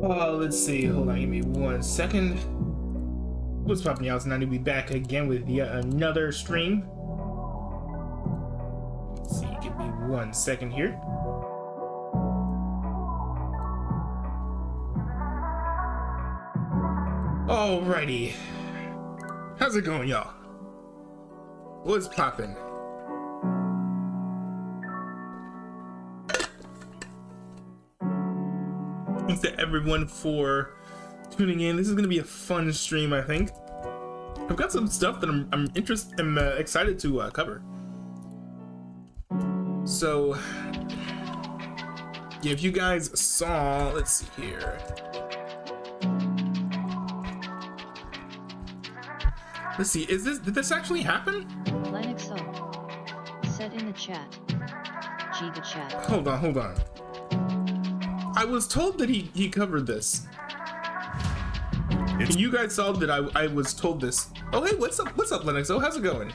Let's see. Hold on, give me 1 second. What's popping, y'all? Tonight we'll be back again with yet another stream. Let's see, give me 1 second here. Alrighty. How's it going, y'all? What's popping? Thanks to everyone for tuning in. This is going to be a fun stream, I think. I've got some stuff that I'm excited to cover. So, yeah, if you guys saw, let's see here. Let's see, did this actually happen? Lennoxo said in the chat. Giga chat. Hold on. I was told that he covered this. And you guys saw that I was told this. Oh, hey, what's up, Lennoxo? How's it going?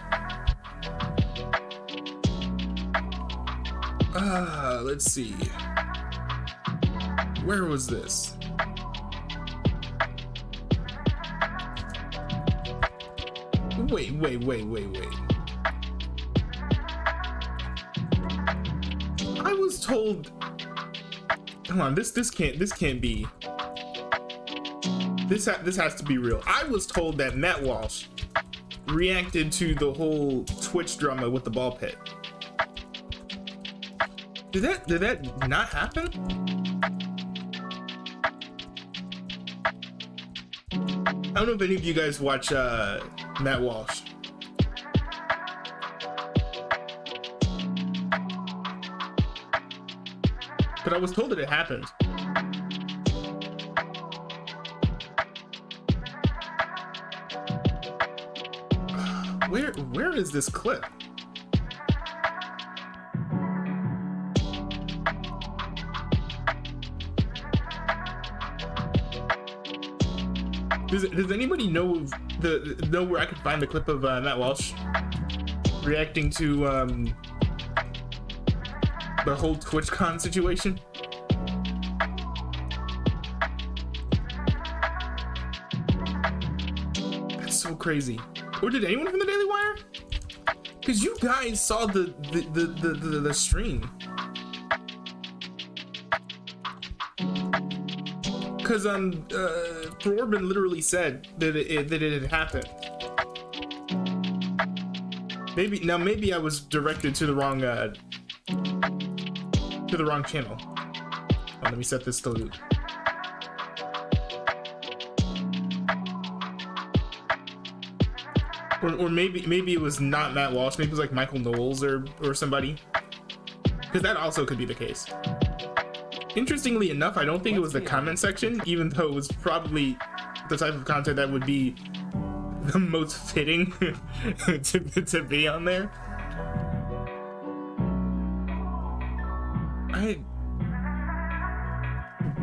Let's see. Where was this? Wait. I was told. Hold on, this can't be. This has to be real. I was told that Matt Walsh reacted to the whole Twitch drama with the ball pit. Did that not happen? I don't know if any of you guys watch Matt Walsh. But I was told that it happened. Where is this clip? Does anybody know where I could find the clip of Matt Walsh reacting to the whole TwitchCon situation? That's so crazy. Or did anyone from the Daily Wire? Because you guys saw the stream. Because Orban literally said that it had happened. Maybe I was directed to the wrong channel. Oh, let me set this to loop. Or maybe it was not Matt Walsh. Maybe it was like Michael Knowles or somebody. Because that also could be the case. Interestingly enough, I don't think it was the comment section, even though it was probably the type of content that would be the most fitting to be on there.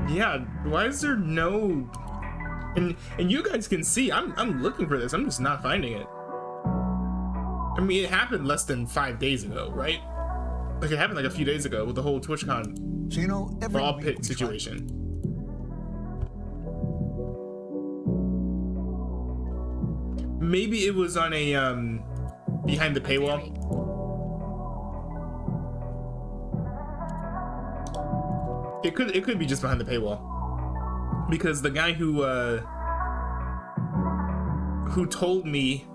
Yeah, why is there no... And you guys can see, I'm looking for this, I'm just not finding it. I mean, it happened less than 5 days ago, right? Like, it happened like a few days ago with the whole TwitchCon ball pit situation. Maybe it was on a behind the paywall. It could be just behind the paywall, because the guy who told me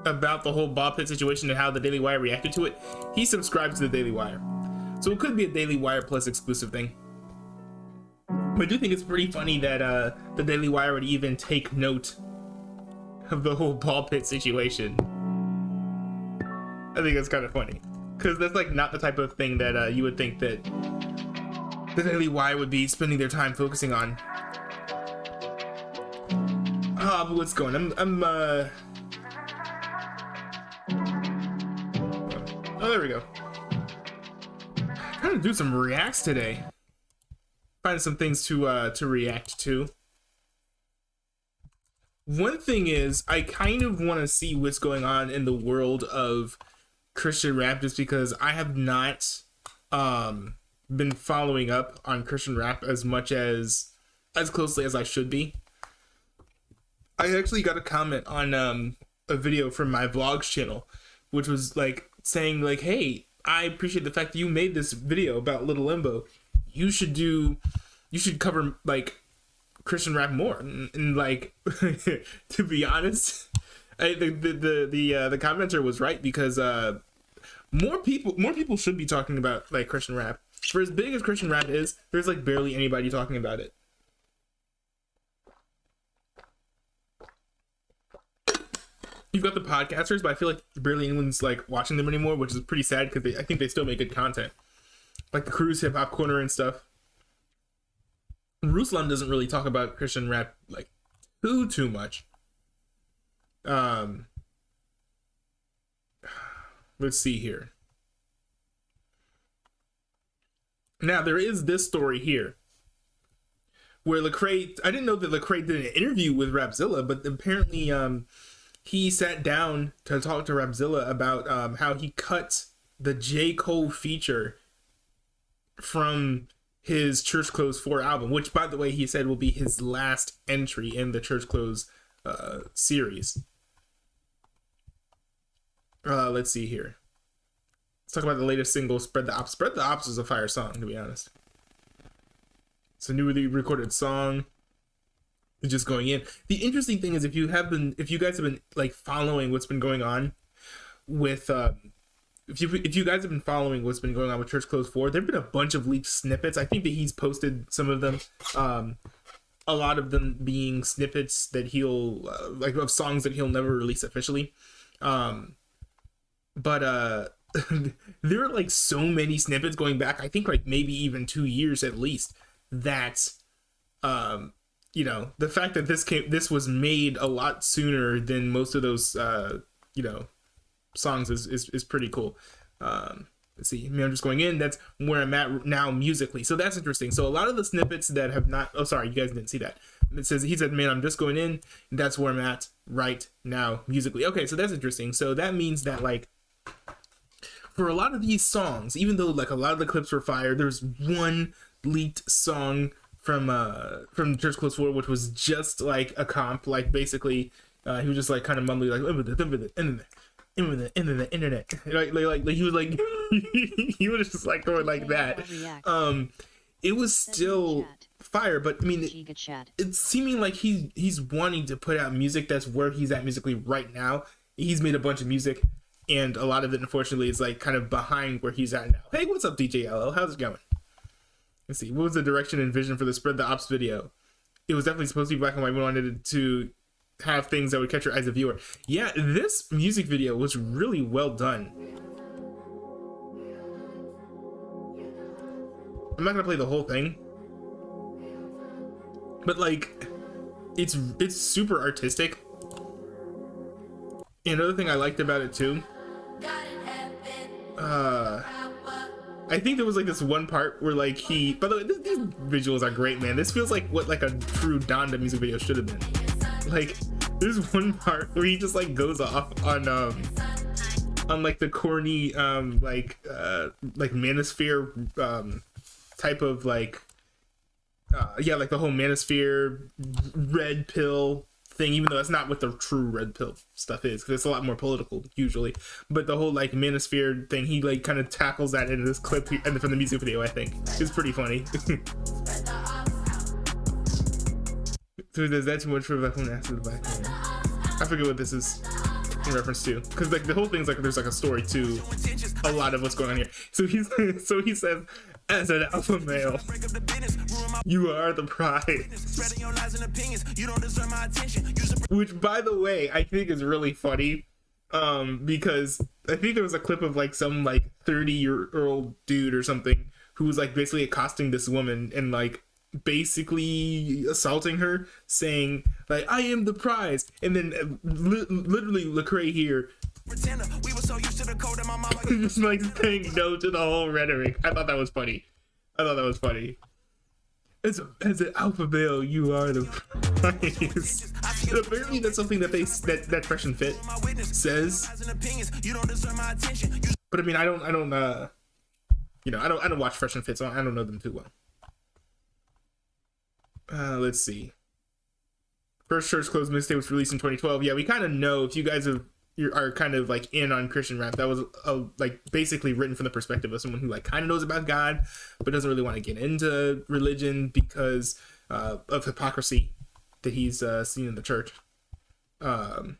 about the whole ball pit situation and how the Daily Wire reacted to it, he subscribes to the Daily Wire. So it could be a Daily Wire Plus exclusive thing. But I do think it's pretty funny that the Daily Wire would even take note of the whole ball pit situation. I think that's kind of funny, because that's like not the type of thing that you would think that the Daily Wire would be spending their time focusing on. But what's going on? Oh, there we go. I'm trying to do some reacts today. Find some things to react to. One thing is, I kind of want to see what's going on in the world of Christian rap, just because I have not been following up on Christian rap as much as as closely as I should be. I actually got a comment on a video from my vlogs channel, which was like saying like, hey, I appreciate the fact that you made this video about Little Limbo. You should cover like Christian rap more. And like, to be honest, the commenter was right, because more people should be talking about like Christian rap. For as big as Christian rap is, there's like barely anybody talking about it. You've got the podcasters, but I feel like barely anyone's like watching them anymore, which is pretty sad, because I think they still make good content, like the Cruise Hip Hop Corner and stuff. Ruslan doesn't really talk about Christian rap like too much. Let's see here. Now there is this story here where Lecrae, I didn't know that Lecrae did an interview with Rapzilla, but apparently he sat down to talk to Rapzilla about how he cut the J. Cole feature from his Church Clothes 4 album, which, by the way, he said will be his last entry in the Church Clothes series. Let's see here. Let's talk about the latest single, Spread the Ops. Spread the Ops is a fire song, to be honest. It's a newly recorded song. It's just going in. The interesting thing is, if you guys have been like following what's been going on with if you guys have been following what's been going on with Church Clothes 4, there've been a bunch of leaked snippets. I think that he's posted some of them, a lot of them being snippets that he'll like of songs that he'll never release officially. But there are like so many snippets going back, I think like maybe even 2 years at least, that you know, the fact that this was made a lot sooner than most of those you know, songs is pretty cool. Let's see. I mean, I'm just going in. That's where I'm at now musically. So that's interesting. So a lot of the snippets that have not. Oh, sorry, you guys didn't see that. It says he said, "Man, I'm just going in. And that's where I'm at right now musically." Okay, so that's interesting. So that means that like for a lot of these songs, even though like a lot of the clips were fire, there's one leaked song from Church Clothes 4, which was just like a comp. Like basically, he was just like kind of mumbling like the internet, like he was like he was just like going like that. It was still fire, but I mean it's seeming like he's wanting to put out music that's where he's at musically right now. He's made a bunch of music, and a lot of it unfortunately is like kind of behind where he's at now. Hey, what's up, DJ LL? How's it going? Let's see, what was the direction and vision for the Spread the Ops video? It was definitely supposed to be black and white. We wanted to have things that would catch your eye as a viewer. Yeah, this music video was really well done. I'm not gonna play the whole thing, but like it's super artistic. And another thing I liked about it too, I think there was like this one part where like he, by the way, these visuals are great, man. This feels like what like a true Donda music video should have been. Like there's one part where he just like goes off on like the corny like manosphere type of like yeah, like the whole manosphere red pill thing, even though that's not what the true red pill stuff is, because it's a lot more political usually. But the whole like manosphere thing, he like kind of tackles that in this clip and from the music video. I think it's pretty funny. So does that too much for black woman after the black man? I forget what this is in reference to, because like the whole thing's like there's like a story to a lot of what's going on here. So he says, as an alpha male, you are the prize. Which, by the way, I think is really funny, because I think there was a clip of like some like 30-year-old dude or something who was like basically accosting this woman and like basically assaulting her, saying like, I am the prize, and then literally Lecrae here just like saying no to the whole rhetoric. I thought that was funny. As an alpha male, you are the prize. And apparently that's something that that Fresh and Fit says. But I mean, I don't you know, I don't watch Fresh and Fit, so I don't know them too well. Let's see. First Church Clothes mixtape was released in 2012. Yeah, we kind of know if you guys are kind of like in on Christian rap. That was like basically written from the perspective of someone who like kind of knows about God, but doesn't really want to get into religion because of hypocrisy that he's seen in the church. But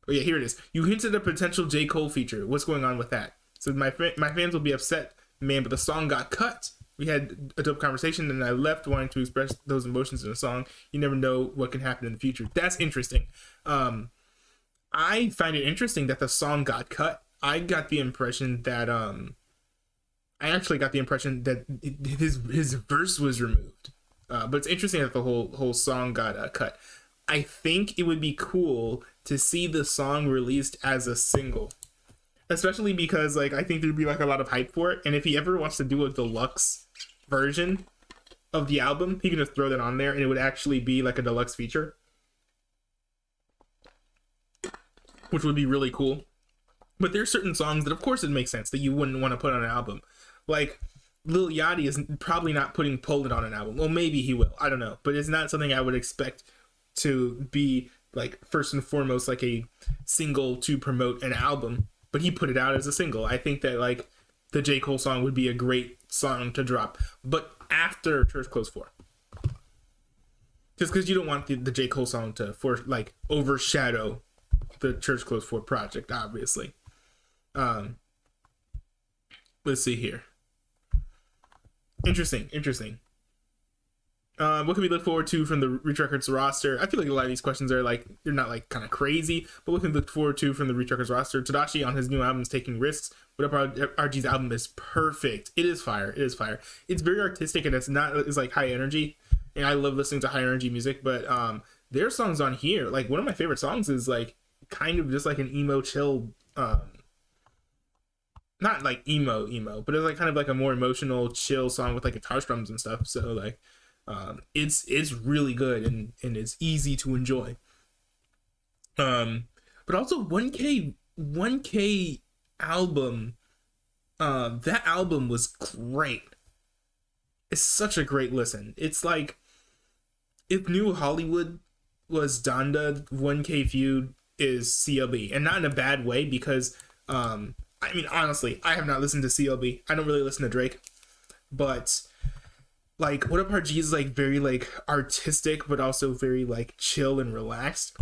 yeah, here it is. You hinted at a potential J. Cole feature. What's going on with that? So my fans will be upset, man, but the song got cut. We had a dope conversation, and I left wanting to express those emotions in a song. You never know what can happen in the future. That's interesting. I find it interesting that the song got cut. I got the impression that his verse was removed. But it's interesting that the whole song got cut. I think it would be cool to see the song released as a single, especially because like I think there'd be like a lot of hype for it. And if he ever wants to do a deluxe version of the album, he can just throw that on there, and it would actually be like a deluxe feature, which would be really cool. But there's certain songs that, of course, it makes sense that you wouldn't want to put on an album. Like Lil Yachty is probably not putting Poland on an album. Well, maybe he will. I don't know. But it's not something I would expect to be like first and foremost like a single to promote an album. But he put it out as a single. I think that like the J. Cole song would be a great song to drop, but after Church Clothes 4. Just because you don't want the J. Cole song to overshadow the Church Clothes 4 project, obviously. Let's see here. Interesting. What can we look forward to from the Reach Records roster? I feel like a lot of these questions are like, they're not like kind of crazy, but what can we look forward to from the Reach Records roster? Tadashi on his new album is taking risks. What Up RG's album is perfect. It is fire. It's very artistic, and it's like high energy. And I love listening to high energy music, but their songs on here, like one of my favorite songs is like kind of just like an emo chill, not like emo, but it's like kind of like a more emotional chill song with like guitar strums and stuff. So like, it's really good and it's easy to enjoy. But also 1K album, that album was great. It's such a great listen. It's like if New Hollywood was Donda, 1K Feud is CLB, and not in a bad way because I mean honestly, I have not listened to CLB. I don't really listen to Drake, but like What Up RG is like very like artistic, but also very like chill and relaxed.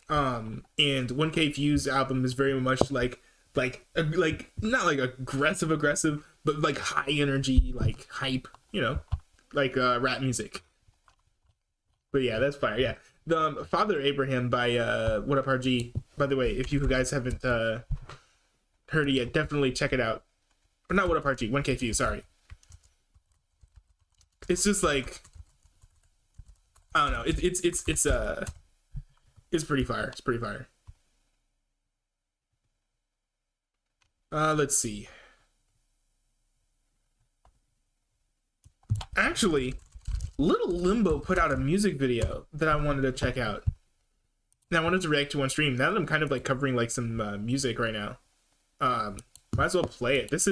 And 1K Fuse album is very much like not like aggressive, but like high energy, like hype, you know, like rap music. But yeah, that's fire. Yeah, the Father Abraham by What Up RG. By the way, if you guys haven't heard it yet, definitely check it out. Or not What Up RG, 1K Fuse. Sorry. It's just like, I don't know. It's pretty fire. It's pretty fire. Let's see. Actually, Little Limbo put out a music video that I wanted to check out. And I wanted to react to on stream. Now that I'm kind of like covering like some music right now, might as well play it. This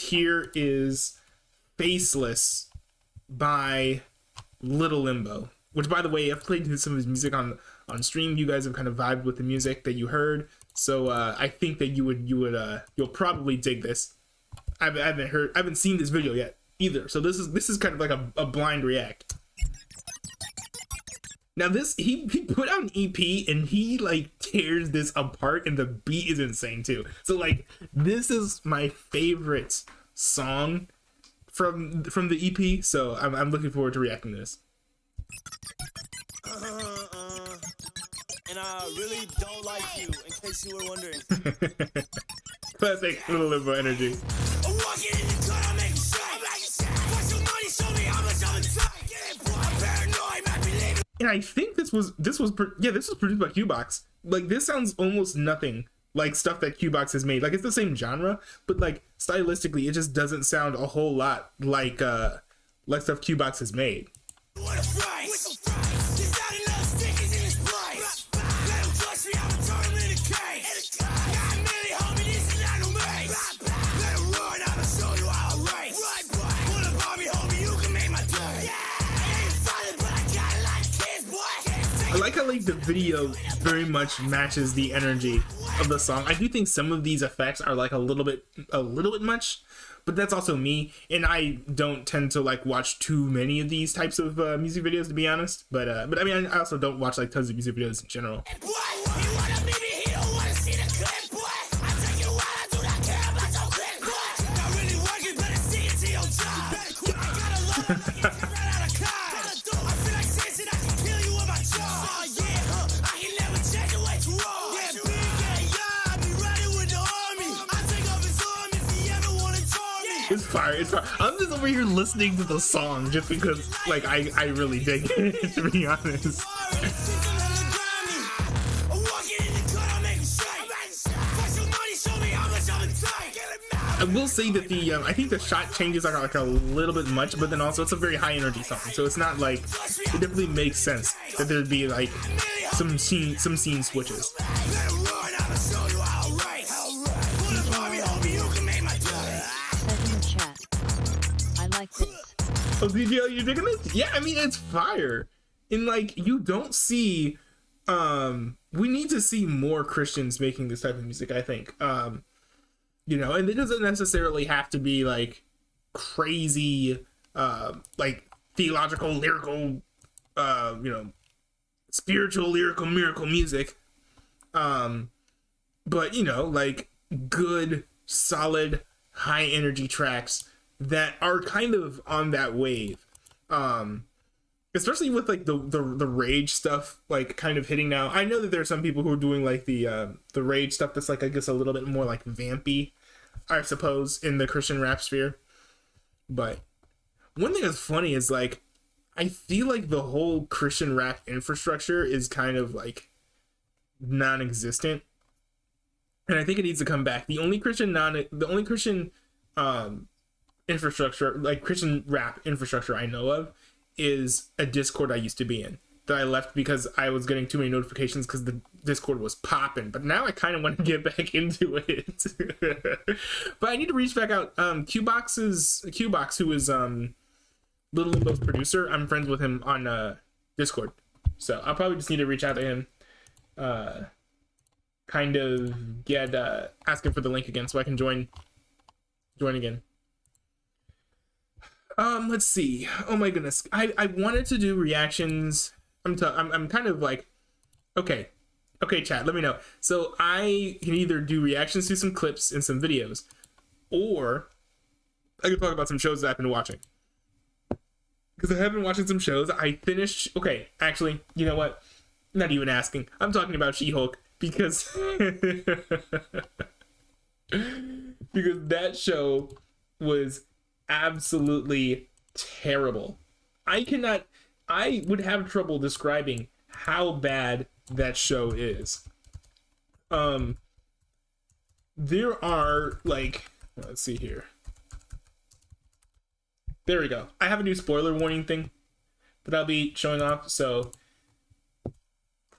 here is Faceless by Little Limbo, which by the way, I've played some of his music on stream. You guys have kind of vibed with the music that you heard, so I think that you'll probably dig this. I haven't seen this video yet either, so this is kind of like a blind react. Now this he put out an EP and he like tears this apart, and the beat is insane too. So like this is my favorite song from the EP, so I'm looking forward to reacting to this. And I really don't like you, in case you were wondering. Classic Little Limbo energy. I'm walking in the car, I'm making shit. For some money, show me how much I'm inside. I'm paranoid, I believe it. And I think this was produced by Qbox. Like this sounds almost nothing like stuff that Qbox has made. Like it's the same genre, but like stylistically, it just doesn't sound a whole lot like stuff Qbox has made. What a price! There's not enough stickers in this place. Let them touch me, I'ma turn them in a case. God, Millie, homie, this is not no maze. Let them run, I'ma show you how I race. Pull up on me, homie, you can make my day. I ain't fighting I like how like the video very much matches the energy of the song. I do think some of these effects are like a little bit much, but that's also me, and I don't tend to like watch too many of these types of music videos, to be honest. But I mean, I also don't watch like tons of music videos in general. It's fire, it's fire. I'm just over here listening to the song just because, like, I really dig it, to be honest. I will say that the I think the shot changes are like a little bit much, but then also it's a very high energy song, so it's not like, it definitely makes sense that there'd be like some scene switches. Oh, DJL, you're digging this? Yeah, I mean, it's fire. And like, you don't see, we need to see more Christians making this type of music, I think. You know, and it doesn't necessarily have to be like crazy, like theological, lyrical, you know, spiritual, lyrical, miracle music. But you know, like good, solid, high energy tracks that are kind of on that wave. Especially with like the rage stuff like kind of hitting now. I know that there are some people who are doing like the rage stuff that's like, I guess, a little bit more like vampy, I suppose, in the Christian rap sphere. But one thing that's funny is like, I feel like the whole Christian rap infrastructure is kind of like non-existent, and I think it needs to come back. The only Christian infrastructure, like Christian rap infrastructure I know of, is a Discord I used to be in that I left because I was getting too many notifications because the Discord was popping. But now I kind of want to get back into it. But I need to reach back out. Qbox, who is Little Limbo's producer, I'm friends with him on Discord, so I'll probably just need to reach out to him, kind of get ask him for the link again so I can join again. Let's see. Oh my goodness. I wanted to do reactions. I'm kind of like, okay, chat, let me know. So I can either do reactions to some clips and some videos, or I can talk about some shows that I've been watching. Because I have been watching some shows. I finished, okay, actually, you know what? Not even asking. I'm talking about She-Hulk because because that show was absolutely terrible. I would have trouble describing how bad that show is. There are like, let's see here. There we go. I have a new spoiler warning thing that I'll be showing off. So,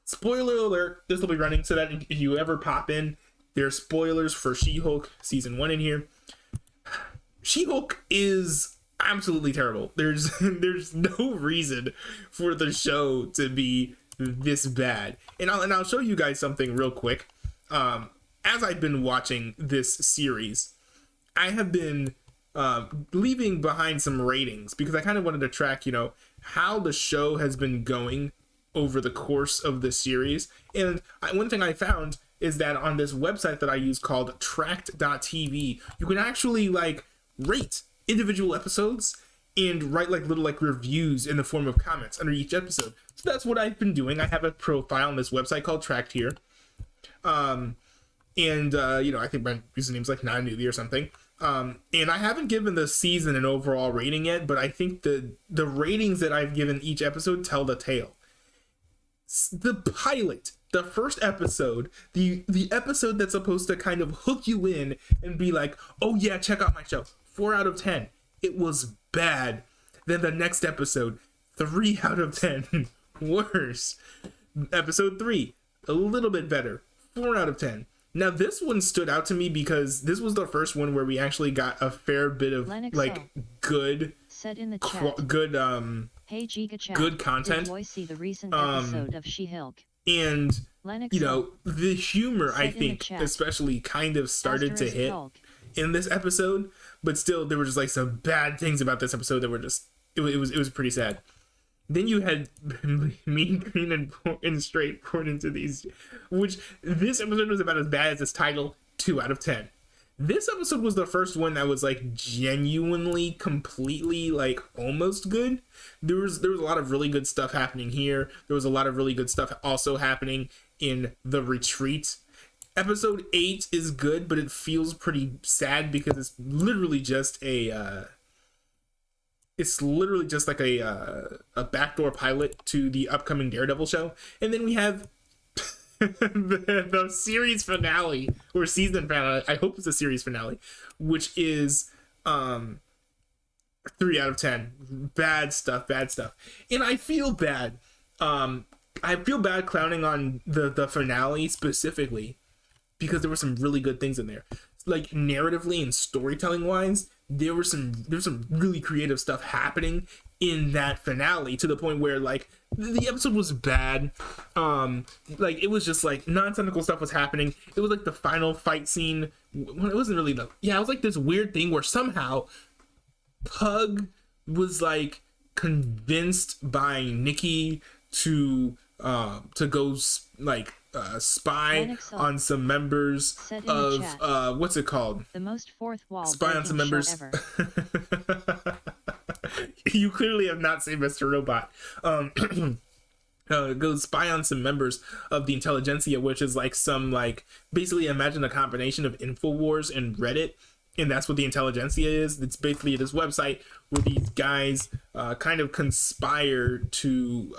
spoiler alert, this will be running so that if you ever pop in, there's spoilers for She-Hulk season 1 in here. She-Hulk is absolutely terrible. There's no reason for the show to be this bad. And I'll show you guys something real quick. As I've been watching this series, I have been leaving behind some ratings because I kind of wanted to track, you know, how the show has been going over the course of the series. And one thing I found is that on this website that I use called tracked.tv, you can actually like rate individual episodes and write like little like reviews in the form of comments under each episode. So that's what I've been doing. I have a profile on this website called Tracked here. And you know, I think my username's like Nanuvi or something. And I haven't given the season an overall rating yet, but I think the ratings that I've given each episode tell the tale. The pilot, the first episode, the episode that's supposed to kind of hook you in and be like, oh yeah, check out my show, 4 out of 10. It was bad. Then the next episode, 3 out of 10. Worse. Episode 3, a little bit better, 4 out of 10. Now this one stood out to me because this was the first one where we actually got a fair bit of Lennox like good said in the chat, good Hey Giga Chat, good content. Did Boy see the recent Um, episode of She-Hulk? And Lennox you know, the humor, I Said in the think, chat, especially kind of started to Asterisk hit Hulk. in this episode, but still there were just like some bad things about this episode that were just it was pretty sad. Then you had Mean Green and Straight poured into these, which this episode was about as bad as its title, 2 out of 10. This episode was the first one that was like genuinely, completely, like almost good. There was a lot of really good stuff happening here. There was a lot of really good stuff also happening in The Retreat. Episode 8 is good, but it feels pretty sad because it's literally just a like a backdoor pilot to the upcoming Daredevil show. And then we have the series finale or season finale. I hope it's a series finale, which is 3 out of 10. Bad stuff. And I feel bad. I feel bad clowning on the finale specifically because there were some really good things in there. Like narratively and storytelling wise, there's some really creative stuff happening in that finale to the point where like the episode was bad. Like it was just like nonsensical stuff was happening. It was like the final fight scene. It wasn't really it was like this weird thing where somehow Pug was like convinced by Nikki to go spy Lennox on some members Said in the chat, of what's it called? The most fourth wall Spy on some breaking members. show ever. You clearly have not seen Mr. Robot. Go spy on some members of the intelligentsia, which is like some like basically imagine a combination of InfoWars and Reddit, and that's what the intelligentsia is. It's basically this website where these guys kind of conspire to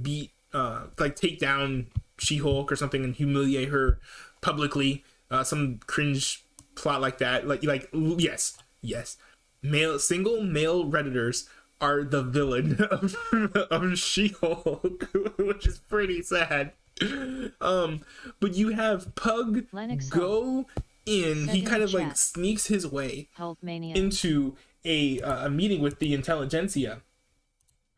beat like take down She-Hulk or something and humiliate her publicly. Some cringe plot like that. Like yes. Single male Redditors are the villain of She-Hulk, which is pretty sad. But you have Pug Lennox go in. Said He in kind the of like chat, sneaks his way Hulkmania. into a meeting with the intelligentsia,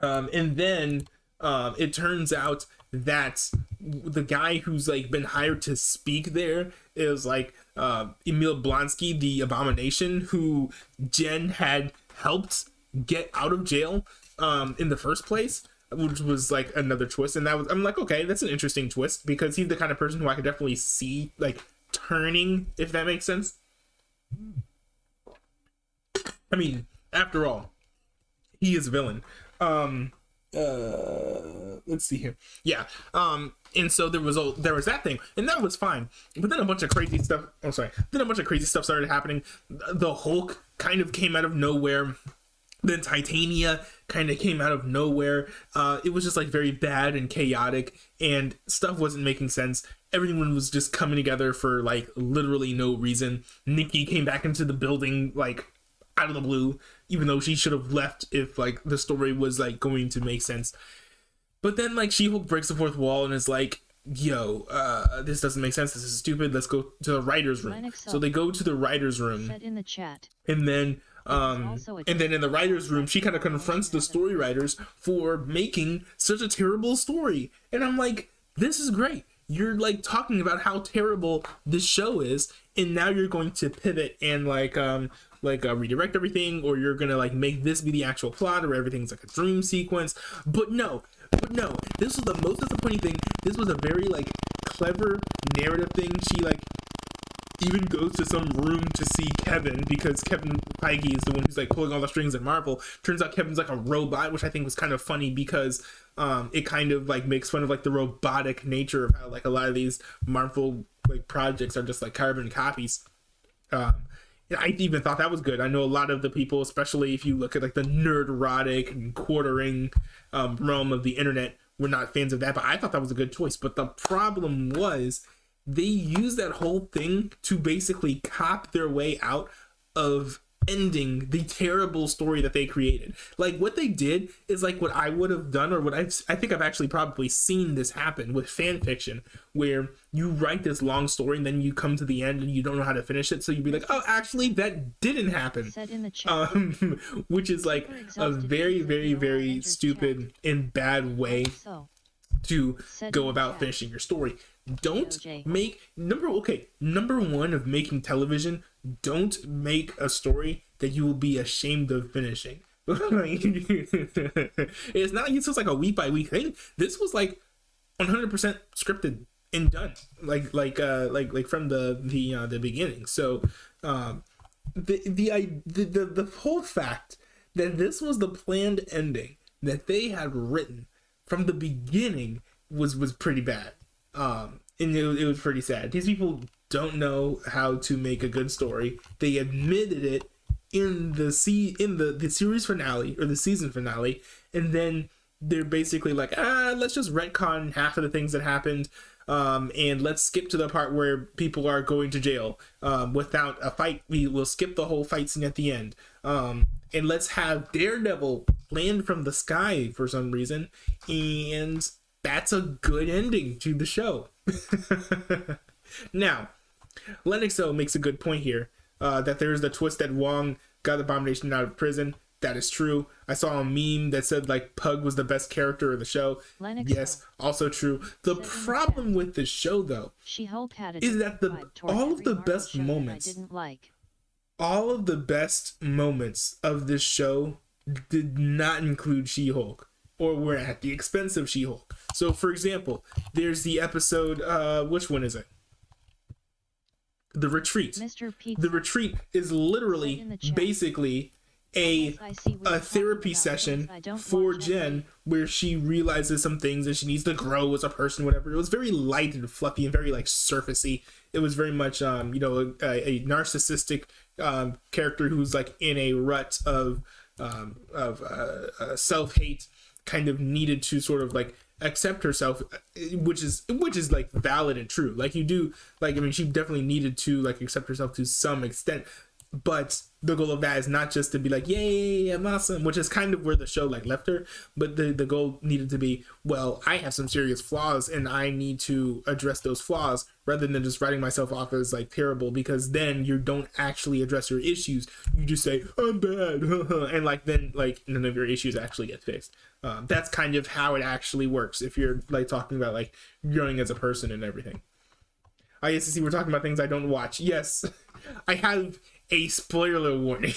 and then it turns out that the guy who's like been hired to speak there is like Emil Blonsky, the Abomination, who Jen had helped get out of jail in the first place, which was like another twist. And I'm like, okay, that's an interesting twist because he's the kind of person who I could definitely see like turning, if that makes sense. I mean, after all, he is a villain. Let's see here. Yeah. And so there was that thing, and that was fine. But then a bunch of crazy stuff. Then a bunch of crazy stuff started happening. The Hulk kind of came out of nowhere. Then Titania kind of came out of nowhere. It was just like very bad and chaotic, and stuff wasn't making sense. Everyone was just coming together for like literally no reason. Nikki came back into the building like out of the blue, even though she should have left if like the story was like going to make sense. But then like She-Hulk breaks the fourth wall and is like, yo, this doesn't make sense, this is stupid, let's go to the writer's room. So they go to the writer's room. Said in the chat, And then in the writer's room, she kind of confronts the story writers for making such a terrible story. And I'm like, this is great. You're like talking about how terrible this show is, and now you're going to pivot and redirect everything, or you're gonna like make this be the actual plot, or everything's like a dream sequence. But no, this was the most disappointing thing. This was a very like clever narrative thing. She like even goes to some room to see Kevin, because Kevin Feige is the one who's like pulling all the strings at Marvel. Turns out Kevin's like a robot, which I think was kind of funny because it kind of like makes fun of like the robotic nature of how like a lot of these Marvel like projects are just like carbon copies. I even thought that was good. I know a lot of the people, especially if you look at like the nerd-erotic and quartering realm of the internet, were not fans of that, but I thought that was a good choice. But the problem was they used that whole thing to basically cop their way out of ending the terrible story that they created. Like what they did is like what I would have done, or what I think I've actually probably seen this happen with fan fiction, where you write this long story and then you come to the end and you don't know how to finish it, so you'd be like, oh, actually that didn't happen. Said in the chat. Which is like a very, very, very stupid and bad way So, to Said go in about chat. finishing your story. Don't OJ. make number one of making television, don't make a story that you will be ashamed of finishing. It's not like it's just like a week by week thing. This was like 100% scripted and done, like from the beginning. So the whole fact that this was the planned ending that they had written from the beginning was pretty bad. And it was pretty sad. These people don't know how to make a good story. They admitted it in the series finale, or the season finale, and then they're basically like, let's just retcon half of the things that happened, and let's skip to the part where people are going to jail without a fight. We will skip the whole fight scene at the end, and let's have Daredevil land from the sky for some reason, and that's a good ending to the show. Now, Lennoxo makes a good point here, that there's the twist that Wong got the Abomination out of prison. That is true. I saw a meme that said like Pug was the best character of the show. Lennoxo. Yes, also true. The problem with the show, though, She-Hulk had a is that vibe toward all of every the Marvel best show that moments, I didn't like. all of the best moments of this show did not include She-Hulk, or were at the expense of She-Hulk. So, for example, there's the episode, which one is it? The Retreat. Mr. Pizza. The Retreat is literally In the chat. basically a Yes, I see what you're therapy talking about, session things I don't for watch Jen, anyway. where she realizes some things and she needs to grow as a person, whatever. It was very light and fluffy and very like surfacey. It was very much a narcissistic character who's like in a rut of self-hate, kind of needed to sort of like accept herself, which is like valid and true. Like you do, like, I mean, she definitely needed to like accept herself to some extent, but the goal of that is not just to be like, yay, I'm awesome, which is kind of where the show like left her. But the goal needed to be, well, I have some serious flaws and I need to address those flaws, rather than just writing myself off as like terrible, because then you don't actually address your issues. You just say, I'm bad, and like then like none of your issues actually get fixed. That's kind of how it actually works if you're like talking about like growing as a person and everything. Yes, to see, we're talking about things I don't watch. Yes, I have a spoiler warning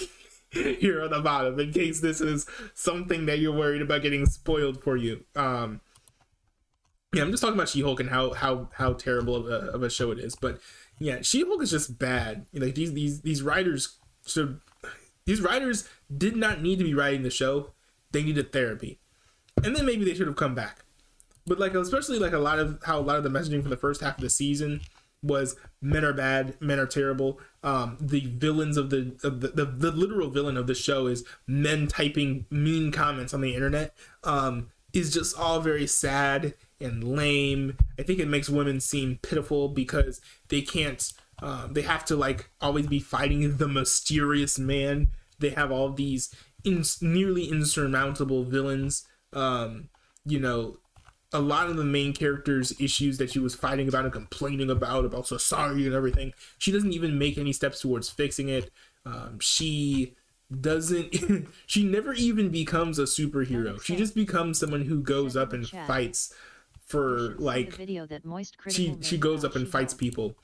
here on the bottom in case this is something that you're worried about getting spoiled for you. Yeah, I'm just talking about She-Hulk and how terrible of a show it is. But yeah, She-Hulk is just bad. Like these writers did not need to be writing the show. They needed therapy, and then maybe they should have come back. But like, especially like a lot of the messaging for the first half of the season was men are bad, men are terrible. The villains of the literal villain of the show is men typing mean comments on the internet. Is just all very sad and lame. I think it makes women seem pitiful because they can't. They have to like always be fighting the mysterious man. They have all these nearly insurmountable villains. A lot of the main character's issues that she was fighting about and complaining about society and everything, she doesn't even make any steps towards fixing it. She never even becomes a superhero. She just becomes someone who goes up and fights for like, she goes up and fights people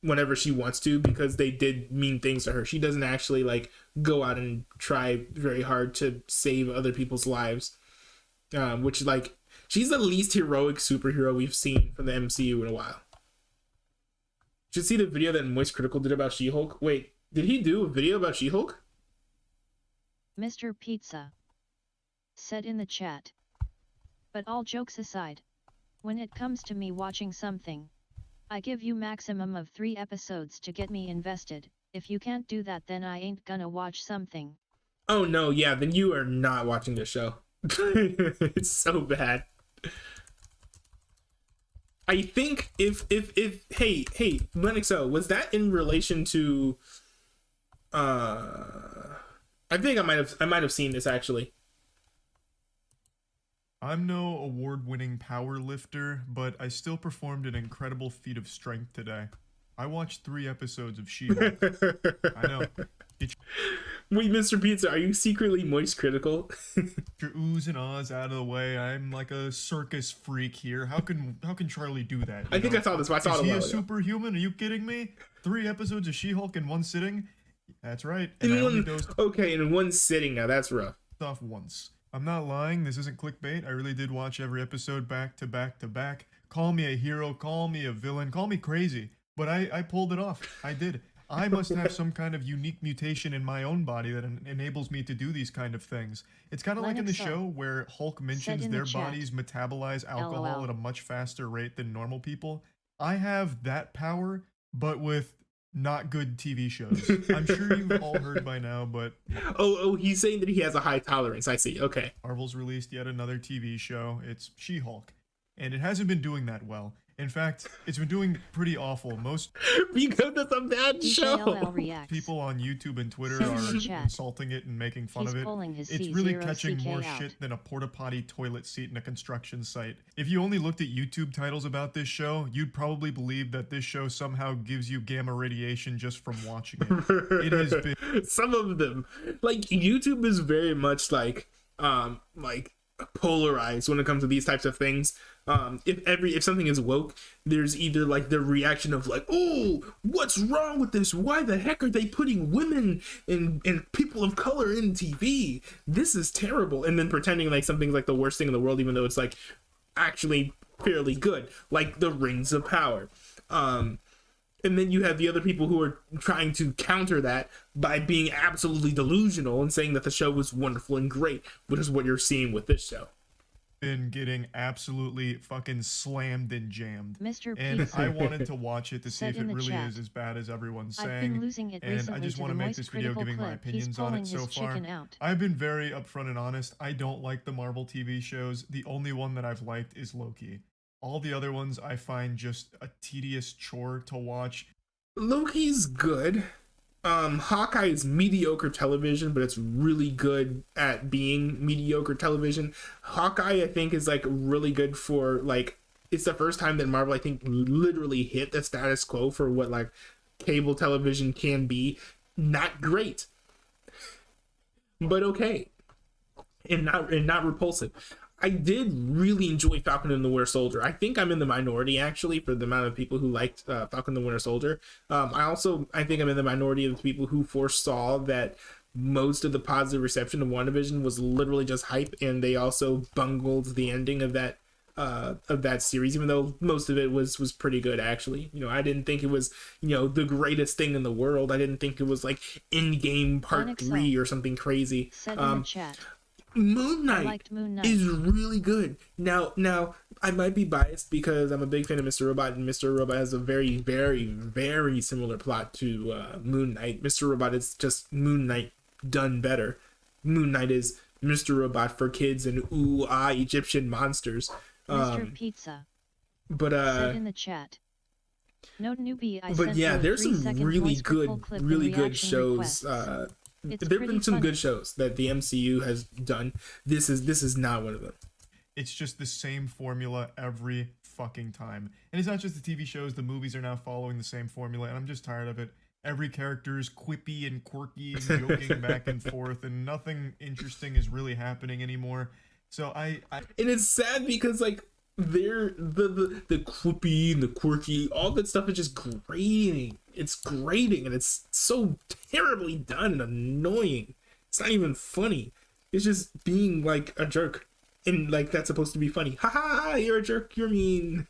whenever she wants to, because they did mean things to her. She doesn't actually like go out and try very hard to save other people's lives, which like, she's the least heroic superhero we've seen from the MCU in a while. You should see the video that Moist Critical did about She-Hulk. Wait, did he do a video about She-Hulk? Mr. Pizza said in the chat. But all jokes aside, when it comes to me watching something, I give you maximum of 3 episodes to get me invested. If you can't do that, then I ain't gonna watch something. Oh no, yeah, then you are not watching the show. It's so bad. I think if hey Lennoxo, was that in relation to I think I might have seen this actually. I'm no award-winning power lifter, but I still performed an incredible feat of strength today. I watched 3 episodes of She-Hulk. I know. Get Wait, Mr. Pizza, are you secretly moist critical? your oohs and ahs out of the way. I'm like a circus freak here. How can Charlie do that? I think I saw this. I saw it Is a he while a ago. superhuman? Are you kidding me? 3 episodes of She-Hulk in one sitting? That's right. And In I only one, dozed okay, in one sitting now. That's rough. off once. I'm not lying. This isn't clickbait. I really did watch every episode back to back to back. Call me a hero. Call me a villain. Call me crazy. But I pulled it off. I did. I must have some kind of unique mutation in my own body that enables me to do these kind of things. It's kind of like in the Linux show where Hulk mentions in the their chat. bodies metabolize alcohol LOL. at a much faster rate than normal people. I have that power, but with not good TV shows. I'm sure you've all heard by now, but Oh, he's saying that he has a high tolerance. I see. Okay. Marvel's released yet another TV show. It's She-Hulk. And it hasn't been doing that well. In fact, it's been doing pretty awful. Most Because it's a bad show. DKLL reacts. people on YouTube and Twitter Send are in the chat. insulting it and making fun He's of it. pulling his It's really C0 catching CK more out. shit than a porta potty toilet seat in a construction site. If you only looked at YouTube titles about this show, you'd probably believe that this show somehow gives you gamma radiation just from watching it. It has been Some of them, like YouTube, is very much like polarized when it comes to these types of things. If something is woke, there's either like the reaction of like, oh, what's wrong with this? Why the heck are they putting women and people of color in TV? This is terrible. And then pretending like something's like the worst thing in the world, even though it's like actually fairly good, like the Rings of Power. And then you have the other people who are trying to counter that by being absolutely delusional and saying that the show was wonderful and great, which is what you're seeing with this show. been getting absolutely fucking slammed and jammed. Mr. And Pizza. I wanted to watch it to see Said if it in the really chat. is as bad as everyone's I've saying. been losing it And I recently just to want the to make moist this video critical giving my clip. He's opinions on pulling it so his far. chicken out. I've been very upfront and honest. I don't like the Marvel TV shows. The only one that I've liked is Loki. All the other ones I find just a tedious chore to watch. Loki's good. Hawkeye is mediocre television, but it's really good at being mediocre television. Hawkeye, I think, is like really good for like, it's the first time that Marvel, I think, literally hit the status quo for what like cable television can be. Not great, but okay, and not repulsive. I did really enjoy Falcon and the Winter Soldier. I think I'm in the minority actually for the amount of people who liked Falcon and the Winter Soldier. I think I'm in the minority of the people who foresaw that most of the positive reception of WandaVision was literally just hype, and they also bungled the ending of that series, even though most of it was pretty good actually. You know, I didn't think it was, you know, the greatest thing in the world. I didn't think it was like Endgame Part Onyx 3 or something crazy. Said in the chat. Moon I Knight liked Moon Knight. is really good. Now I might be biased because I'm a big fan of Mr. Robot, and Mr. Robot has a very, very, very similar plot to Moon Knight. Mr. Robot is just Moon Knight done better. Moon Knight is Mr. Robot for kids and Egyptian monsters. Mr. Pizza. But Said in the chat. No newbie. I but sent yeah, you a there's some 3-second really moist critical good, clip in really good reaction shows. requests. It's There've been pretty some funny. good shows that the MCU has done. This is not one of them. It's just the same formula every fucking time. And it's not just the TV shows, the movies are now following the same formula, and I'm just tired of it. Every character is quippy and quirky and joking back and forth, and nothing interesting is really happening anymore. So I And it's sad because like they're the quippy and the quirky, all that stuff is just grating. It's grating and it's so terribly done and annoying. It's not even funny. It's just being like a jerk. And like that's supposed to be funny. Ha ha, you're a jerk, you're mean.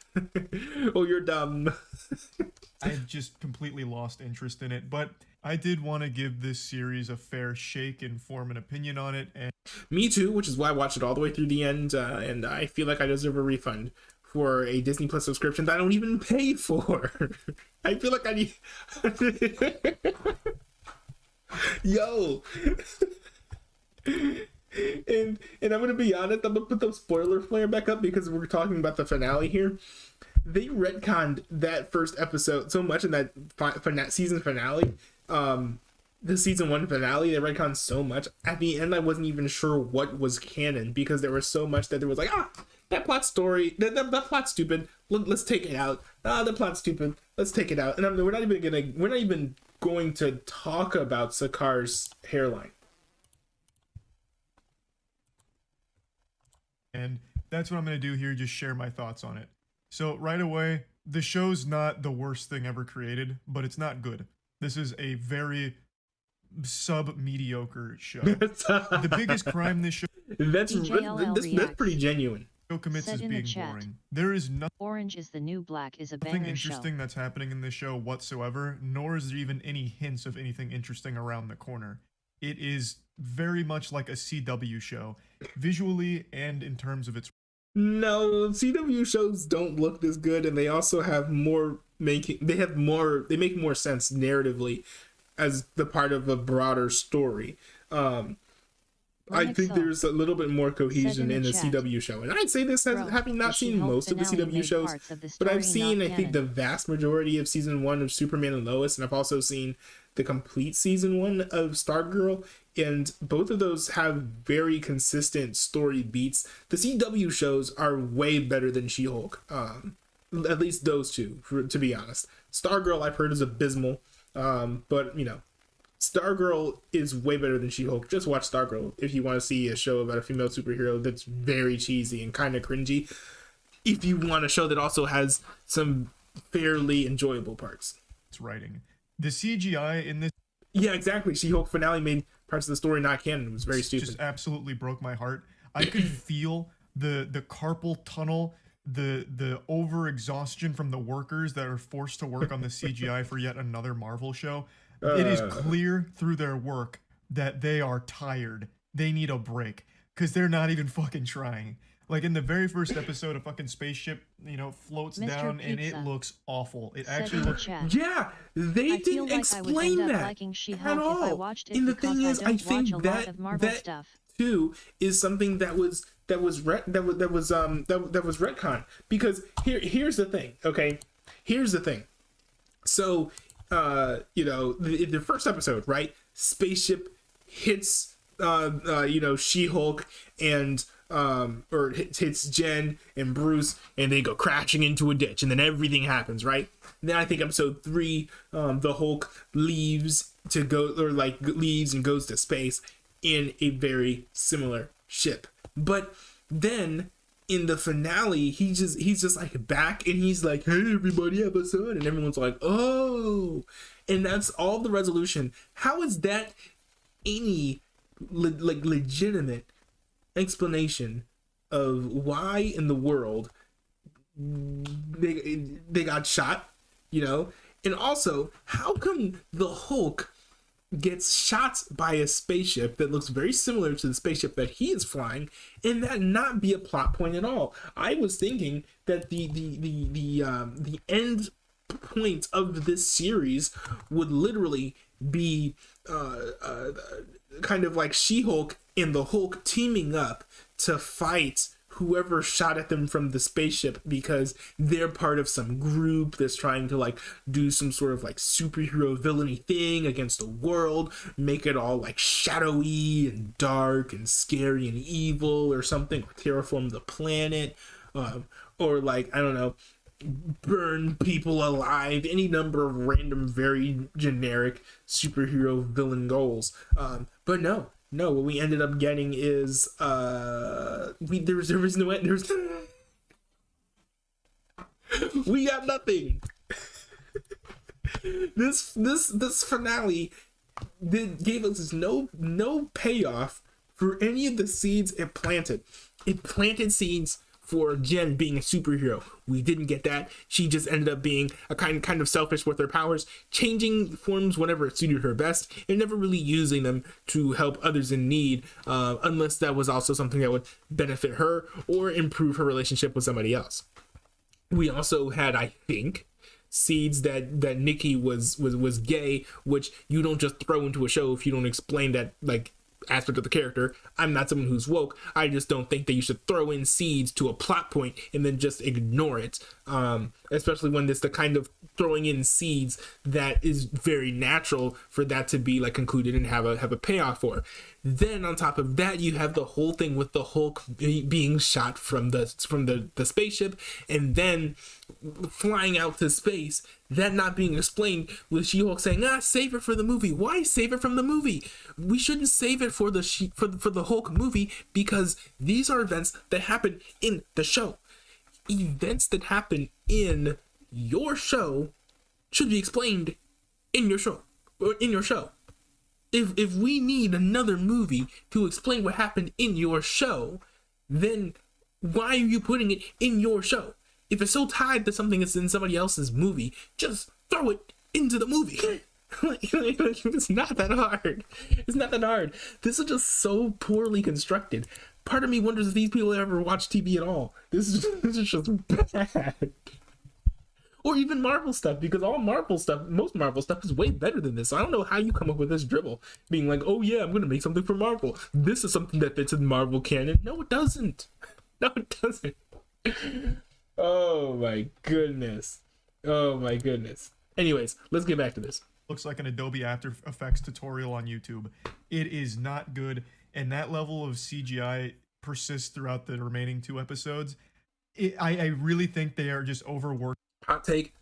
Oh, you're dumb. I've just completely lost interest in it, but I did want to give this series a fair shake and form an opinion on it, and Me too, which is why I watched it all the way through the end, and I feel like I deserve a refund for a Disney Plus subscription that I don't even pay for. I feel like I need... Yo! and I'm gonna be honest, I'm gonna put the spoiler flare back up because we're talking about the finale here. They retconned that first episode so much in that season finale, the season 1 finale, they retconned so much. At the end, I wasn't even sure what was canon because there was so much that there was like, that plot story, that plot's stupid. Let's take it out. The plot's stupid. Let's take it out. And we're not even going to talk about Sakar's hairline. And that's what I'm going to do here, just share my thoughts on it. So right away, the show's not the worst thing ever created, but it's not good. This is a very sub-mediocre show. The biggest crime this show That's DJLL pretty genuine. commits Said is in the being chat. boring. There is Orange is the New Black is a nothing banger show. interesting that's happening in this show whatsoever, nor is there even any hints of anything interesting around the corner. It is very much like a CW show, visually and in terms of its. No, CW shows don't look this good, and they also have they make more sense narratively as the part of a broader story. I think Lennox there's a little bit more cohesion in the chat. CW show, and I'd say this as Bro, having the not seen She-Hulk most of the finale CW made shows, parts of the but I've story seen, not I think, the canon. vast majority of season 1 of Superman and Lois, and I've also seen the complete season 1 of Stargirl, and both of those have very consistent story beats. The CW shows are way better than She-Hulk, at least those two, to be honest. Stargirl I've heard is abysmal, but you know, Stargirl is way better than She-Hulk. Just watch Stargirl if you want to see a show about a female superhero that's very cheesy and kind of cringy. If you want a show that also has some fairly enjoyable parts. writing. The CGI in this Yeah, exactly. She-Hulk finale made parts of the story not canon. It was very stupid. just absolutely broke my heart. I could feel the carpal tunnel, the over exhaustion from the workers that are forced to work on the CGI for yet another Marvel show. It is clear through their work that they are tired. They need a break because they're not even fucking trying. Like in the very first episode, a fucking spaceship, floats Mr. down and it Pizza looks awful. It Said actually in the looks chat. Yeah, they I feel didn't like I would explain end up that liking She-Hulk at if I all. watched it And the because thing I is, don't I watch think a lot that of Marvel that stuff. too is something that was retcon, because here's the thing. Okay, here's the thing. So the first episode, right? Spaceship hits She-Hulk and or hits Jen and Bruce, and they go crashing into a ditch, and then everything happens, right? And then I think episode 3, the Hulk leaves and goes to space in a very similar ship. But then in the finale, he's just like back, and he's like, "Hey everybody, have a son," and everyone's like, "Oh," and that's all the resolution. How is that any legitimate explanation of why in the world they got shot, and also how come the Hulk gets shot by a spaceship that looks very similar to the spaceship that he is flying, and that not be a plot point at all? I was thinking that the end point of this series would literally be kind of like She-Hulk and the Hulk teaming up to fight whoever shot at them from the spaceship, because they're part of some group that's trying to do some sort of superhero villainy thing against the world, make it all shadowy and dark and scary and evil or something, or terraform the planet, or I don't know, burn people alive, any number of random, very generic superhero villain goals. But no, what we ended up getting is there was no end. We got nothing. This finale gave us no payoff for any of the seeds it planted. It planted seeds for Jen being a superhero. We didn't get that. She just ended up being a kind of selfish with her powers, changing forms whenever it suited her best, and never really using them to help others in need, unless that was also something that would benefit her or improve her relationship with somebody else. We also had, I think, seeds that Nikki was gay, which you don't just throw into a show if you don't explain that aspect of the character. I'm not someone who's woke. I just don't think that you should throw in seeds to a plot point and then just ignore it. Especially when it's the kind of throwing in seeds that is very natural for that to be like concluded and have a payoff for. Then on top of that, you have the whole thing with the Hulk being shot from the spaceship and then flying out to space, that not being explained, with She-Hulk saying, save it for the movie. Why save it from the movie? We shouldn't save it for the Hulk movie, because these are events that happen in the show. Events that happen in your show should be explained in your show, or in your show. If we need another movie to explain what happened in your show, then why are you putting it in your show? If it's so tied to something that's in somebody else's movie, just throw it into the movie. It's not that hard. It's not that hard. This is just so poorly constructed. Part of me wonders if these people ever watch TV at all. This is just bad. Or even Marvel stuff, because most Marvel stuff is way better than this. So I don't know how you come up with this dribble, being like, oh yeah, I'm gonna make something for Marvel. This is something that fits in Marvel canon. No, it doesn't. No, it doesn't. Oh my goodness. Oh my goodness. Anyways, let's get back to this. Looks like an Adobe After Effects tutorial on YouTube. It is not good, and that level of CGI persists throughout the remaining 2 episodes. I really think they are just overworked. Hot take.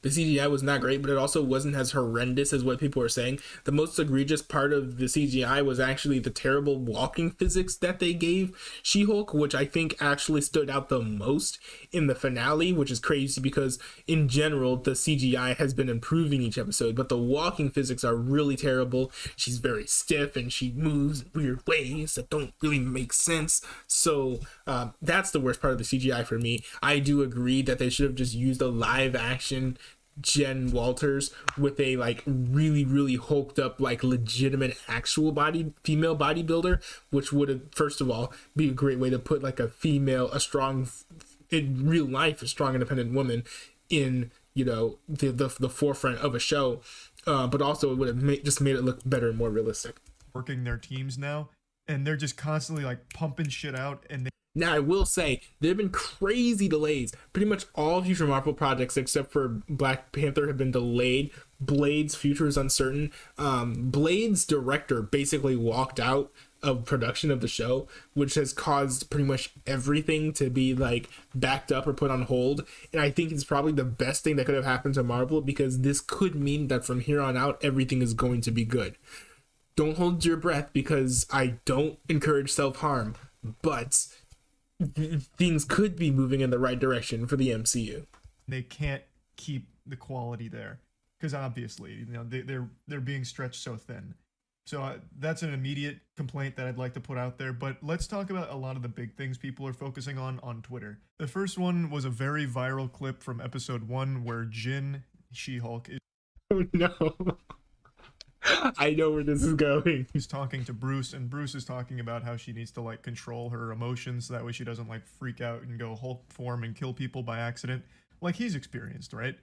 The CGI was not great, but it also wasn't as horrendous as what people are saying. The most egregious part of the CGI was actually the terrible walking physics that they gave She-Hulk, which I think actually stood out the most in the finale, which is crazy because in general, the CGI has been improving each episode, but the walking physics are really terrible. She's very stiff and she moves in weird ways that don't really make sense. So that's the worst part of the CGI for me. I do agree that they should have just used a live action Jen Walters with a like really hulked up like legitimate actual female bodybuilder, which would have first of all be a great way to put like a strong in real life, a strong independent woman in, you know, the forefront of a show, but also it would have just made it look better and more realistic. Working their teams now, and they're just constantly like pumping shit out, and now, I will say, there have been crazy delays. Pretty much all future Marvel projects, except for Black Panther, have been delayed. Blade's future is uncertain. Blade's director basically walked out of production of the show, which has caused pretty much everything to be like backed up or put on hold. And I think it's probably the best thing that could have happened to Marvel, because this could mean that from here on out, everything is going to be good. Don't hold your breath, because I don't encourage self-harm, but things could be moving in the right direction for the MCU. They can't keep the quality there because obviously, you know, they're being stretched so thin. So that's an immediate complaint that I'd like to put out there. But let's talk about a lot of the big things people are focusing on Twitter. The first one was a very viral clip from episode 1 where Jin, She-Hulk, is Oh no. I know where this is going. He's talking to Bruce, and Bruce is talking about how she needs to like control her emotions so that way she doesn't like freak out and go Hulk form and kill people by accident like he's experienced, right?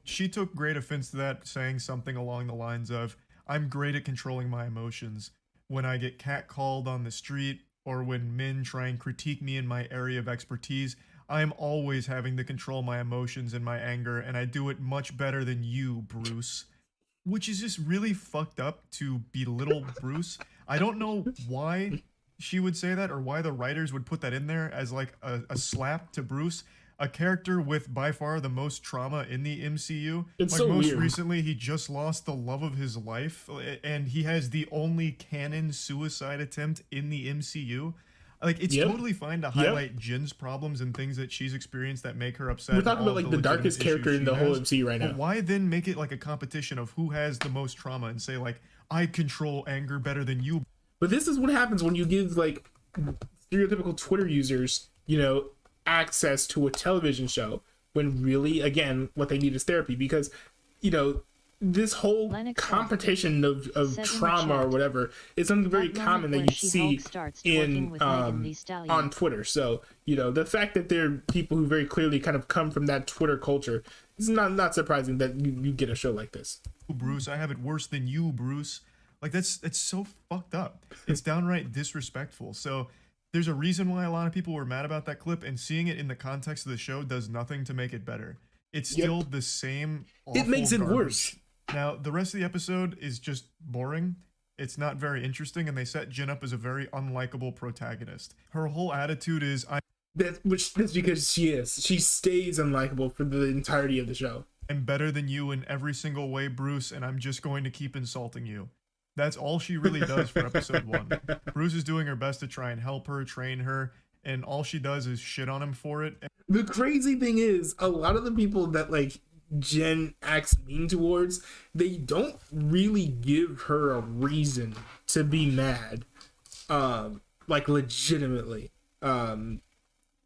She took great offense to that, saying something along the lines of, I'm great at controlling my emotions. When I get catcalled on the street, or when men try and critique me in my area of expertise, I'm always having to control my emotions and my anger, and I do it much better than you, Bruce. Which is just really fucked up to belittle Bruce. I don't know why she would say that, or why the writers would put that in there as like a slap to Bruce, a character with by far the most trauma in the MCU. It's like so most weird. recently, he just lost the love of his life, and he has the only canon suicide attempt in the MCU. Like, it's totally fine to highlight Jin's problems and things that she's experienced that make her upset. We're talking about like the darkest character in the whole MCU right now. But why then make it like a competition of who has the most trauma and say like, I control anger better than you? But this is what happens when you give like stereotypical Twitter users, you know, access to a television show, when really, again, what they need is therapy. Because, you know, this whole Lennox competition of trauma or whatever is something very common that you see in on Twitter. So, you know, the fact that there are people who very clearly kind of come from that Twitter culture is not surprising that you get a show like this. Bruce, I have it worse than you, Bruce. Like that's so fucked up. It's downright disrespectful. So there's a reason why a lot of people were mad about that clip, and seeing it in the context of the show does nothing to make it better. It's still the same. It makes it garbage. worse. Now, the rest of the episode is just boring. It's not very interesting, and they set Jin up as a very unlikable protagonist. Her whole attitude is, That's because she is. She stays unlikable for the entirety of the show. I'm better than you in every single way, Bruce, and I'm just going to keep insulting you. That's all she really does for episode 1. Bruce is doing her best to try and help her, train her, and all she does is shit on him for it. The crazy thing is, a lot of the people that like Jen acts mean towards, they don't really give her a reason to be mad, like legitimately,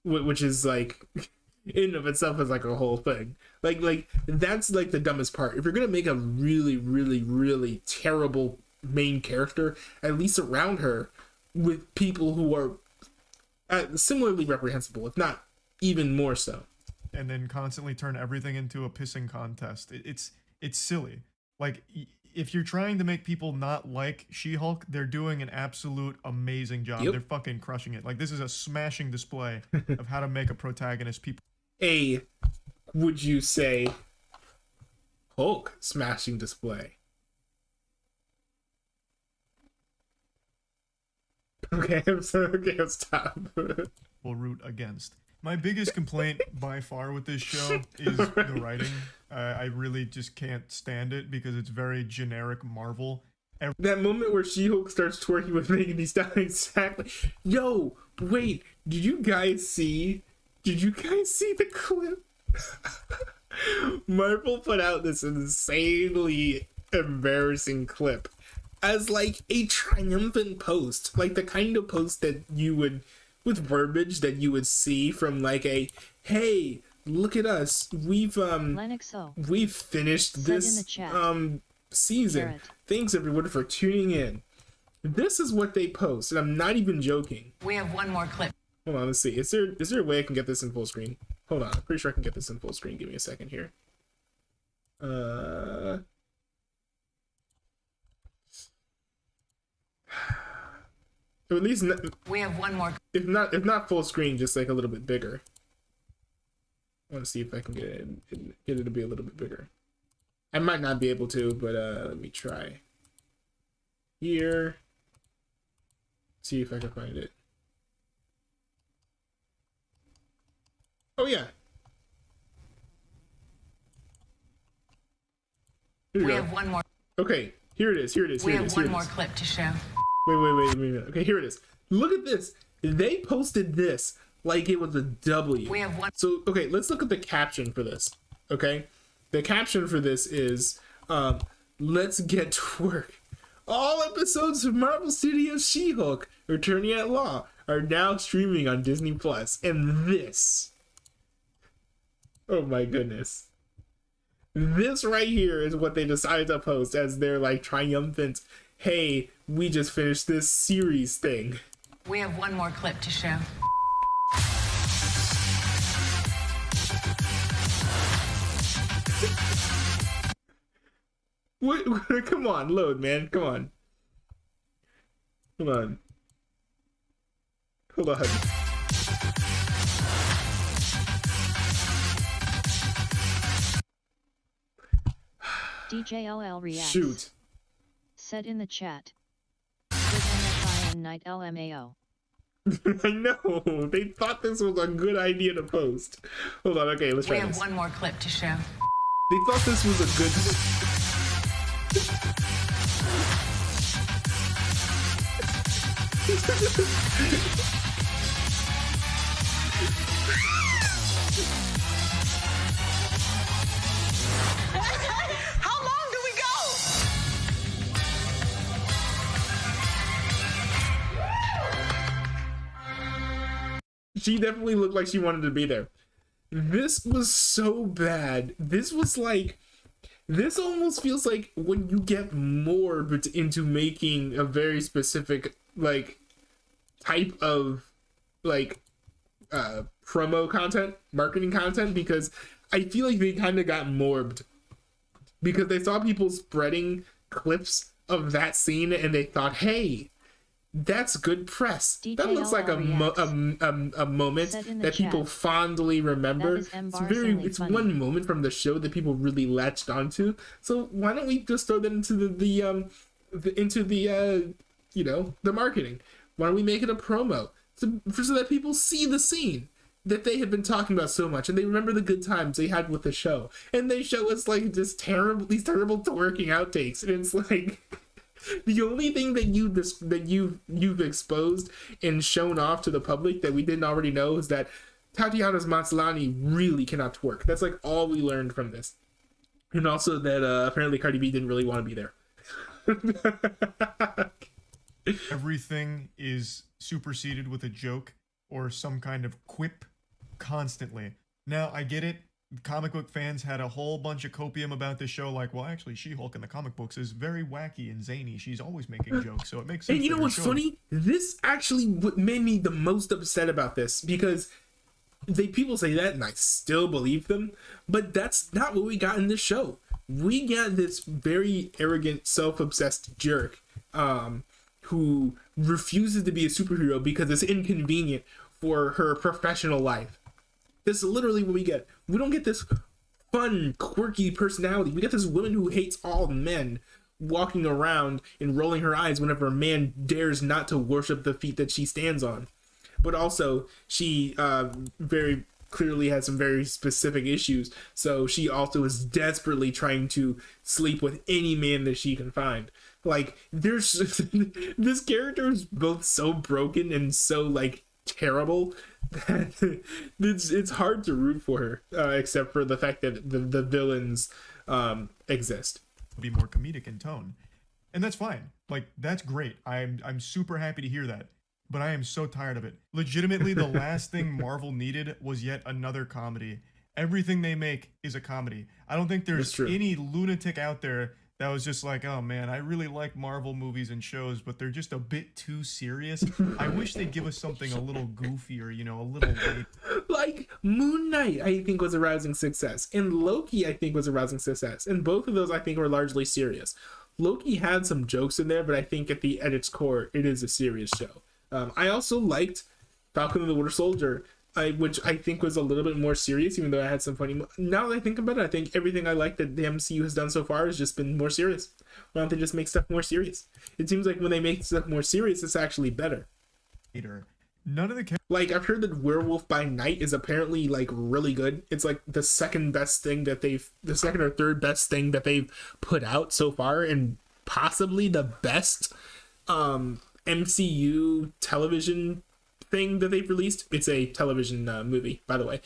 which is like in and of itself is like a whole thing. Like that's like the dumbest part. If you're gonna make a really, really, really terrible main character, at least surround her with people who are similarly reprehensible, if not even more so. And then constantly turn everything into a pissing contest. It's silly. Like, if you're trying to make people not like She-Hulk, they're doing an absolute amazing job. Yep. They're fucking crushing it. Like, this is a smashing display of how to make a protagonist people. Would you say Hulk smashing display? Okay, I'm sorry. Okay, I'll stop. Will root against. My biggest complaint by far with this show is the writing. I really just can't stand it because it's very generic Marvel. That moment where She-Hulk starts twerking with Megan Thee Stallion, exactly. Yo, wait, did you guys see the clip? Marvel put out this insanely embarrassing clip as like a triumphant post, like the kind of post that you would, with verbiage that you would see from like a, hey, look at us, we've finished Said this in the chat. season. Garrett. Thanks everyone for tuning in. This is what they post, and I'm not even joking. We have one more clip. Hold on, let's see. Is there a way I can get this in full screen? Hold on, I'm pretty sure I can get this in full screen. Give me a second here. Or at least We have one more. if not full screen, just like a little bit bigger. I want to see if I can get it to be a little bit bigger. I might not be able to, but let me try. Here. See if I can find it. Oh yeah. Here We go. have one more. Okay, here it is. Here it is. We Here it have is. Here one it more is. clip to show. Wait. Okay, here it is. Look at this. They posted this like it was a W. We have one. So, okay, let's look at the caption for this. Okay? The caption for this is, let's get to work. All episodes of Marvel Studios She-Hulk, Attorney at Law, are now streaming on Disney Plus. And this. Oh my goodness. This right here is what they decided to post as their, like, triumphant, hey, we just finished this series thing. We have one more clip to show. What? Come on, load, man. Come on. Hold on. Hold on. DJLL reacts. Shoot. Said in the chat. Good NFI and night LMAO. I know. They thought this was a good idea to post. Hold on. Okay, let's We try have this. one more clip to show. They thought this was a good. How long do we go? She definitely looked like she wanted to be there. This was so bad. This was like, this almost feels like when you get more into making a very specific like type of like promo content, marketing content, because I feel like they kind of got morbed because they saw people spreading clips of that scene and they thought, hey, that's good press. That looks like a moment Said in the that people chat. That fondly remember. is It's embarrassingly it's funny. one moment from the show that people really latched onto. So why don't we just throw that into the you know, the marketing? Why don't we make it a promo so that people see the scene that they have been talking about so much and they remember the good times they had with the show, and they show us like these terrible twerking outtakes, and it's like the only thing that you've exposed and shown off to the public that we didn't already know is that Tatiana Maslany really cannot twerk. That's like all we learned from this. And also that apparently Cardi B didn't really want to be there. Everything is superseded with a joke or some kind of quip constantly. Now, I get it. Comic book fans had a whole bunch of copium about this show, like, well, actually, She-Hulk in the comic books is very wacky and zany. She's always making jokes, so it makes sense. And you know that her what's show- funny? This actually what made me the most upset about this, because people say that and I still believe them, but that's not what we got in this show. We got this very arrogant, self-obsessed jerk who refuses to be a superhero because it's inconvenient for her professional life. This is literally what we get. We don't get this fun, quirky personality. We get this woman who hates all men walking around and rolling her eyes whenever a man dares not to worship the feet that she stands on. But also, she very clearly has some very specific issues. So she also is desperately trying to sleep with any man that she can find. Like, there's this character is both so broken and so like terrible that it's hard to root for her, except for the fact that the villains exist. be more comedic in tone, and that's fine. Like, that's great. I'm super happy to hear that, but I am so tired of it. Legitimately, the last thing Marvel needed was yet another comedy. Everything they make is a comedy. I don't think That's there's true. any lunatic out there that was just like, oh man, I really like Marvel movies and shows, but they're just a bit too serious. I wish they'd give us something a little goofier, you know, a little light. Like Moon Knight, I think was a rousing success, and Loki, I think was a rousing success, and both of those I think were largely serious. Loki had some jokes in there, but I think at its core, it is a serious show. I also liked Falcon and the Winter Soldier, which I think was a little bit more serious, even though I had some funny. Now that I think about it, I think everything I like that the MCU has done so far has just been more serious. Why don't they just make stuff more serious? It seems like when they make stuff more serious, it's actually better. None of the Like, I've heard that Werewolf by Night is apparently like really good. It's like the second or third best thing that they've put out so far, and possibly the best MCU television thing that they've released. It's a television movie, by the way.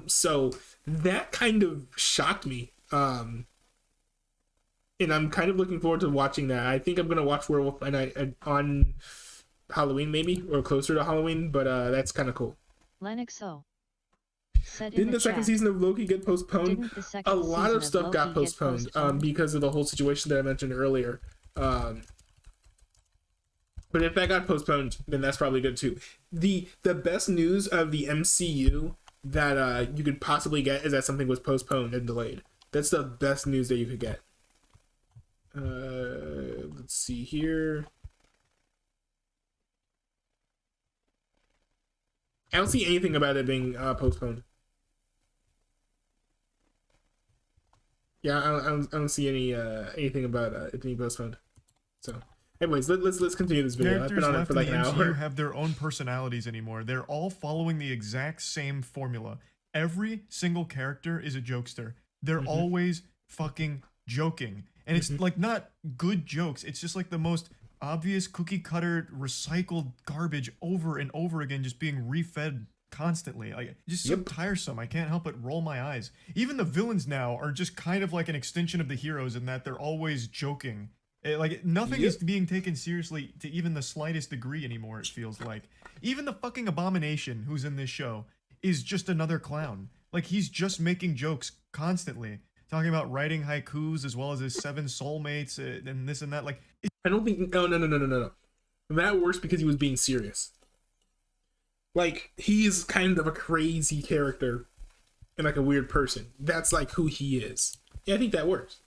So that kind of shocked me. And I'm kind of looking forward to watching that. I think I'm gonna watch Werewolf by Night on Halloween, maybe, or closer to Halloween, but that's kind of cool. Lennox O. Said in Didn't the second chat. season of Loki get postponed? Didn't the second A lot season of stuff Loki got get postponed, because of the whole situation that I mentioned earlier. But if that got postponed, then that's probably good too. The best news of the MCU that you could possibly get is that something was postponed and delayed. That's the best news that you could get. Let's see here. I don't see anything about it being postponed. Yeah, I don't see anything about it being postponed. So, anyways, let's continue this video. I've characters been on it left for in like the an MCU hour. have their own personalities anymore. They're all following the exact same formula. Every single character is a jokester. They're always fucking joking. And it's like not good jokes. It's just like the most obvious cookie cutter recycled garbage over and over again, just being refed constantly. Like, just so tiresome. I can't help but roll my eyes. Even the villains now are just kind of like an extension of the heroes in that they're always joking. Like, nothing is being taken seriously to even the slightest degree anymore, it feels like. Even the fucking Abomination, who's in this show, is just another clown. Like, he's just making jokes constantly. Talking about writing haikus as well as his 7 soulmates and this and that. Like, I don't think. Oh, no. That works because he was being serious. Like, he's kind of a crazy character and like a weird person. That's like who he is. Yeah, I think that works.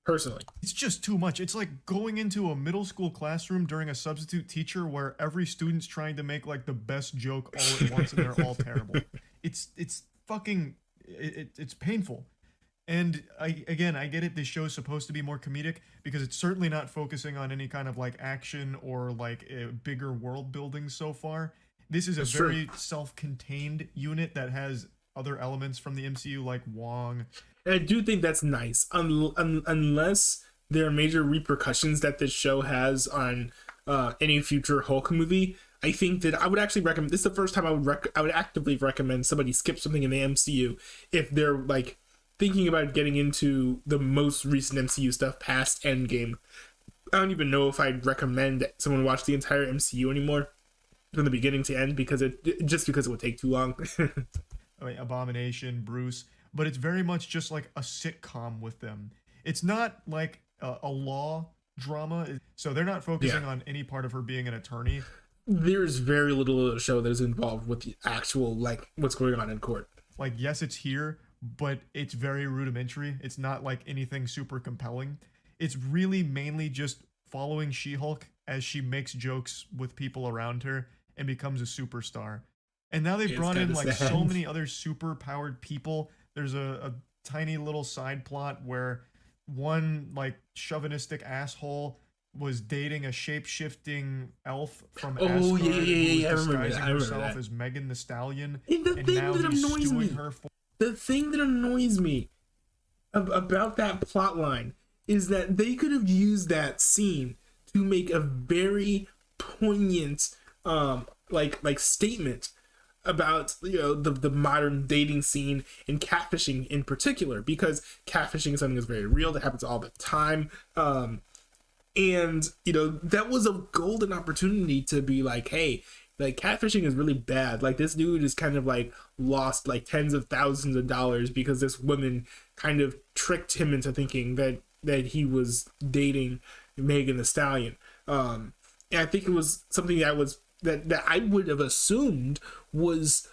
personally. It's just too much. It's like going into a middle school classroom during a substitute teacher where every student's trying to make like the best joke all at once and they're all terrible. It's fucking it's painful. And I get it, this show is supposed to be more comedic because it's certainly not focusing on any kind of like action or like a bigger world building so far. This is a That's very true. self-contained unit that has other elements from the MCU like Wong. And I do think that's nice, unless there are major repercussions that this show has on any future Hulk movie. I think that I would actually recommend. This is the first time I would actively recommend somebody skip something in the MCU if they're like thinking about getting into the most recent MCU stuff past Endgame. I don't even know if I'd recommend someone watch the entire MCU anymore from the beginning to end because it would take too long. I mean, Abomination, Bruce, but it's very much just like a sitcom with them. It's not like a law drama, so they're not focusing on any part of her being an attorney. There's very little of the show that is involved with the actual like what's going on in court. Like, yes, it's here, but it's very rudimentary. It's not like anything super compelling. It's really mainly just following She-Hulk as she makes jokes with people around her and becomes a superstar. And now they've It's brought in kinda like sad. so many other super powered people. There's a tiny little side plot where one like chauvinistic asshole was dating a shape-shifting elf from Oh, Asgard yeah, who I was remember disguising that, I remember herself that. as Megan the Stallion. And the And thing now that he's annoys stewing me, her for the thing that annoys me about that plot line is that they could have used that scene to make a very poignant like statement about the modern dating scene and catfishing in particular, because catfishing is something that's very real that happens all the time. And that was a golden opportunity to be like, hey, like catfishing is really bad. Like this dude is kind of like lost like tens of thousands of dollars because this woman kind of tricked him into thinking that he was dating Megan the Stallion. And I think it was something that I would have assumed was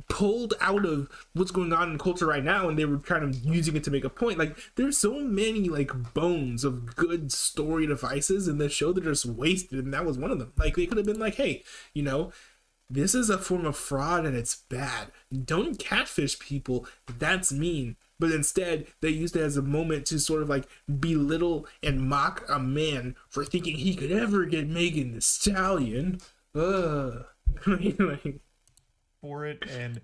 pulled out of what's going on in culture right now, and they were kind of using it to make a point. Like there's so many like bones of good story devices in this show that are just wasted, and that was one of them. Like they could have been like, hey, this is a form of fraud and it's bad. Don't catfish people. That's mean. But instead, they used it as a moment to sort of like belittle and mock a man for thinking he could ever get Megan the Stallion. Like, for it, and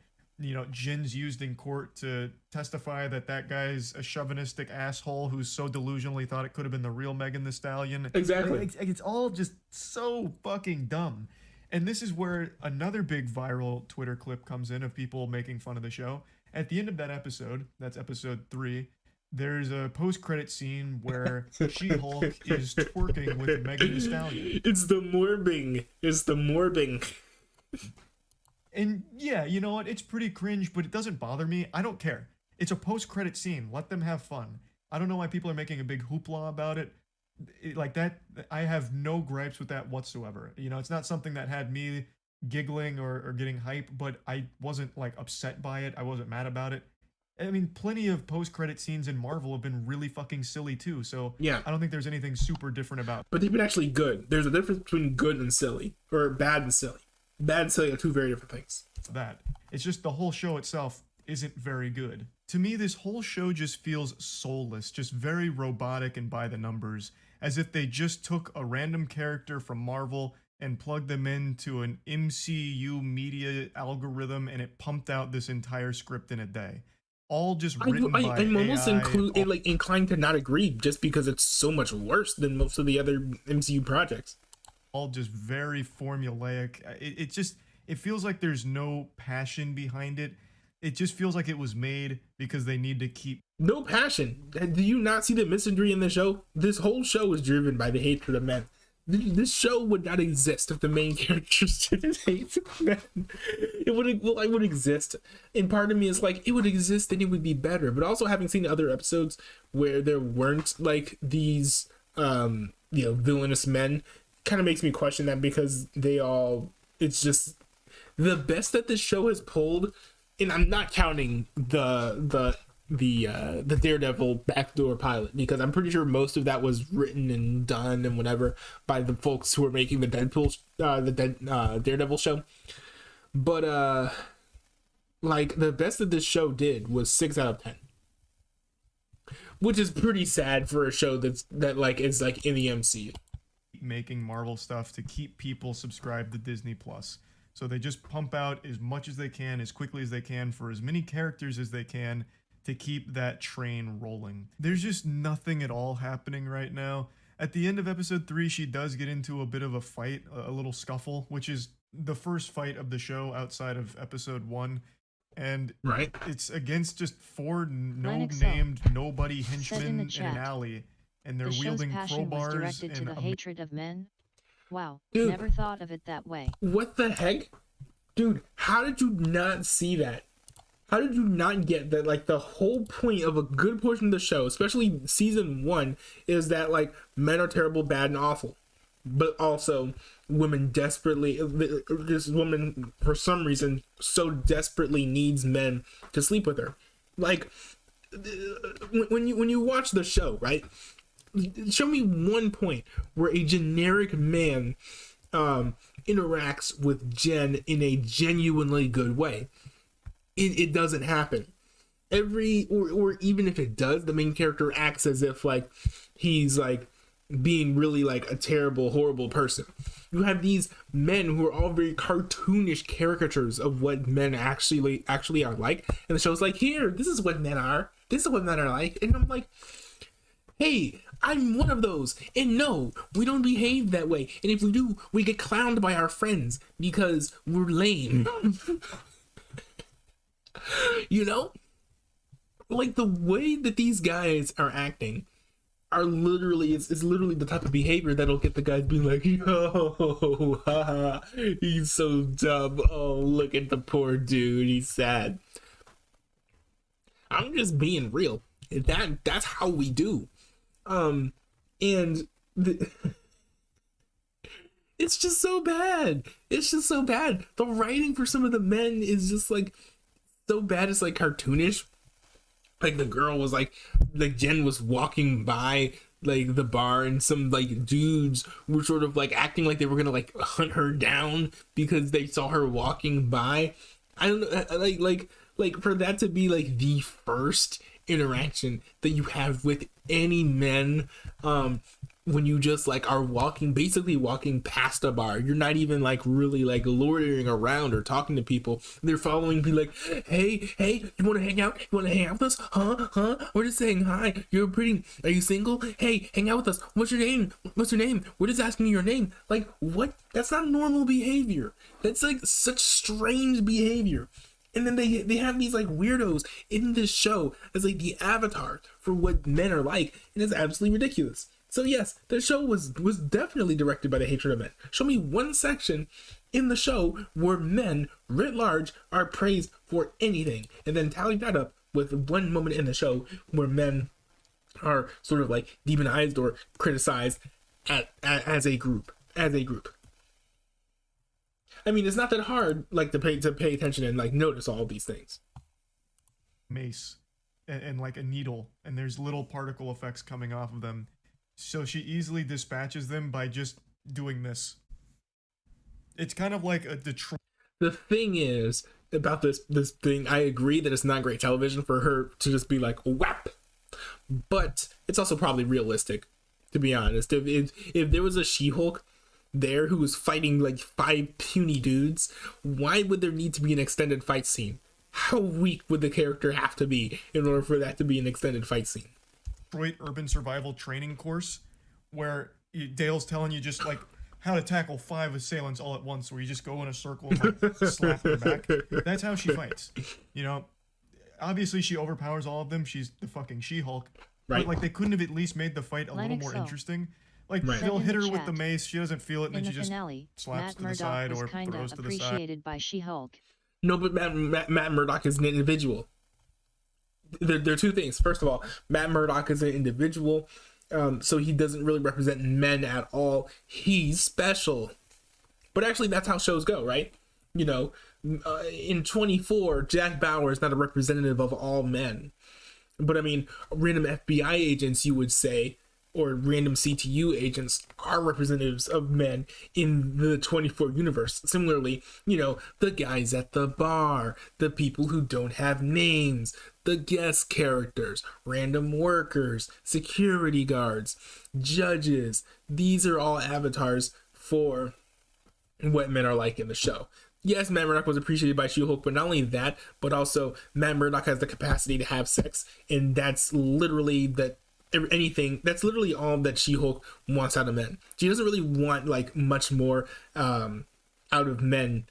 Jin's used in court to testify that guy's a chauvinistic asshole who's so delusionally thought it could have been the real Megan the Stallion. Exactly. It's all just so fucking dumb. And this is where another big viral Twitter clip comes in of people making fun of the show. At the end of that episode, that's episode 3, there's a post-credit scene where She-Hulk is twerking with Megan Thee Stallion. It's the morbing. It's the morbing. And yeah, you know what? It's pretty cringe, but it doesn't bother me. I don't care. It's a post-credit scene. Let them have fun. I don't know why people are making a big hoopla about it. Like that, I have no gripes with that whatsoever. It's not something that had me giggling or getting hype, but I wasn't like upset by it. I wasn't mad about it. I mean, plenty of post-credit scenes in Marvel have been really fucking silly too, so Yeah. I don't think there's anything super different about But they've been actually good. There's a difference between good and silly, or bad and silly. Bad and silly are two very different things. that. It's just the whole show itself isn't very good. To me, this whole show just feels soulless, just very robotic and by the numbers, as if they just took a random character from Marvel and plugged them into an MCU media algorithm and it pumped out this entire script in a day. All just written by I'm almost AI. inclined to not agree just because it's so much worse than most of the other MCU projects. All just very formulaic. It feels like there's no passion behind it. It just feels like it was made because they need to keep. No passion. Do you not see the misandry in the show? This whole show is driven by the hatred of men. This show would not exist if the main characters didn't hate men. It would exist. And part of me is like, it would exist and it would be better. But also having seen other episodes where there weren't like these, villainous men, kind of makes me question that, because it's just the best that this show has pulled. And I'm not counting the the Daredevil backdoor pilot, because I'm pretty sure most of that was written and done and whatever by the folks who were making the Daredevil show. But like the best that this show did was 6 out of 10, which is pretty sad for a show that like is like in the MCU. Making Marvel stuff to keep people subscribed to Disney Plus. So they just pump out as much as they can, as quickly as they can, for as many characters as they can, to keep that train rolling. There's just nothing at all happening right now. At the end of episode 3, she does get into a bit of a fight, a little scuffle, which is the first fight of the show outside of episode 1. And Right. it's against just 4 Linux no-named nobody Said in henchmen the in chat, an alley. And they're The show's wielding passion was crowbars directed to and the hatred of men. Wow, Dude. never thought of it that way. What the heck? Dude, how did you not see that? How did you not get that? Like, the whole point of a good portion of the show, especially season 1, is that like men are terrible, bad, and awful, but also women desperately, this woman for some reason so desperately needs men to sleep with her. Like, when you watch the show, right? Show me one point where a generic man interacts with Jen in a genuinely good way. It doesn't happen. Or even if it does, the main character acts as if like he's like being really like a terrible, horrible person. You have these men who are all very cartoonish caricatures of what men actually are like, and the show's like, here, this is what men are. This is what men are like, and I'm like, hey, I'm one of those, and no, we don't behave that way, and if we do, we get clowned by our friends because we're lame. You know, like the way that these guys are acting are literally is literally the type of behavior that'll get the guys being like, yo, haha, he's so dumb, oh, look at the poor dude, he's sad. I'm just being real. That's how we do. And it's just so bad. It's just so bad. The writing for some of the men is just like so bad. It's like cartoonish. Like the girl was like Jen was walking by like the bar, and some like dudes were sort of like acting like they were gonna like hunt her down because they saw her walking by. I don't know, like for that to be like the first interaction that you have with any men, when you just like are basically walking past a bar. You're not even like really like loitering around or talking to people. They're following, be like, hey, you want to hang out? You want to hang out with us? Huh? We're just saying hi. You're pretty. Are you single? Hey, hang out with us. What's your name? We're just asking you your name. Like, what? That's not normal behavior. That's like such strange behavior. And then they have these like weirdos in this show as like the avatar for what men are like, and it's absolutely ridiculous. So yes, the show was definitely directed by the hatred of men. Show me one section in the show where men, writ large, are praised for anything, and then tally that up with one moment in the show where men are sort of like demonized or criticized as a group. I mean, it's not that hard, like to pay attention and like notice all these things. Mace and like a needle, and there's little particle effects coming off of them. So she easily dispatches them by just doing this. It's kind of like a Detroit. The thing is about this thing, I agree that it's not great television for her to just be like whap, but it's also probably realistic, to be honest. If there was a She-Hulk there who was fighting like 5 puny dudes, why would there need to be an extended fight scene? How weak would the character have to be in order for that to be an extended fight scene? Detroit urban survival training course where Dale's telling you just like how to tackle 5 assailants all at once, where you just go in a circle and like slap their back. That's how she fights. You know, obviously she overpowers all of them. She's the fucking She-Hulk. Right. But like they couldn't have at least made the fight a little Linux more so. interesting. Like Right. they'll Said in hit the her with the chat. mace, she doesn't feel it, and In then the she just finale, slaps Matt to the Murdock side was or kinda throws to the side. appreciated by She-Hulk. No, but Matt Murdock is an individual. There are two things. First of all, Matt Murdock is an individual, so he doesn't really represent men at all. He's special. But actually, that's how shows go, right? You know, in 24, Jack Bauer is not a representative of all men. But I mean, random FBI agents, you would say, or random CTU agents are representatives of men in the 24 universe. Similarly, you know, the guys at the bar, the people who don't have names, the guest characters, random workers, security guards, judges. These are all avatars for what men are like in the show. Yes, Matt Murdock was appreciated by She-Hulk, but not only that, but also Matt Murdock has the capacity to have sex, and that's literally that's literally all that She-Hulk wants out of men. She doesn't really want like much more out of men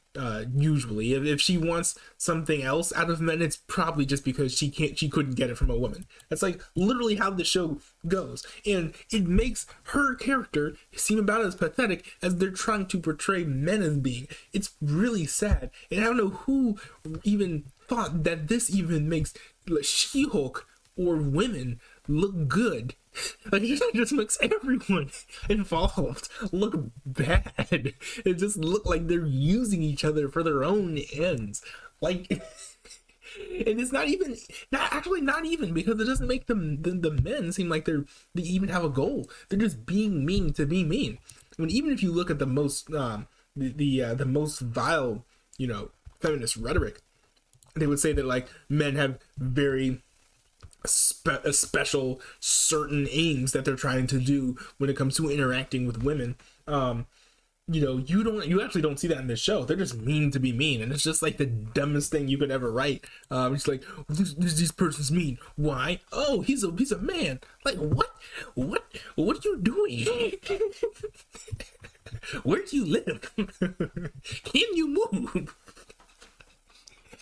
usually. If she wants something else out of men, it's probably just because she couldn't get it from a woman. That's like literally how the show goes, and it makes her character seem about as pathetic as they're trying to portray men as being. It's really sad, and I don't know who even thought that this even makes She-Hulk or women look good. Like, it just makes everyone involved look bad. It just look like they're using each other for their own ends. Like, and it's not even because it doesn't make the men seem like they even have a goal. They're just being mean to be mean. I mean, even if you look at the most the most vile, you know, feminist rhetoric, they would say that like men have very special certain aims that they're trying to do when it comes to interacting with women. You know, you actually don't see that in this show. They're just mean to be mean, and it's just like the dumbest thing you could ever write. It's like, this person's mean. Why? Oh, he's a man. Like, what are you doing? Where do you live? Can you move?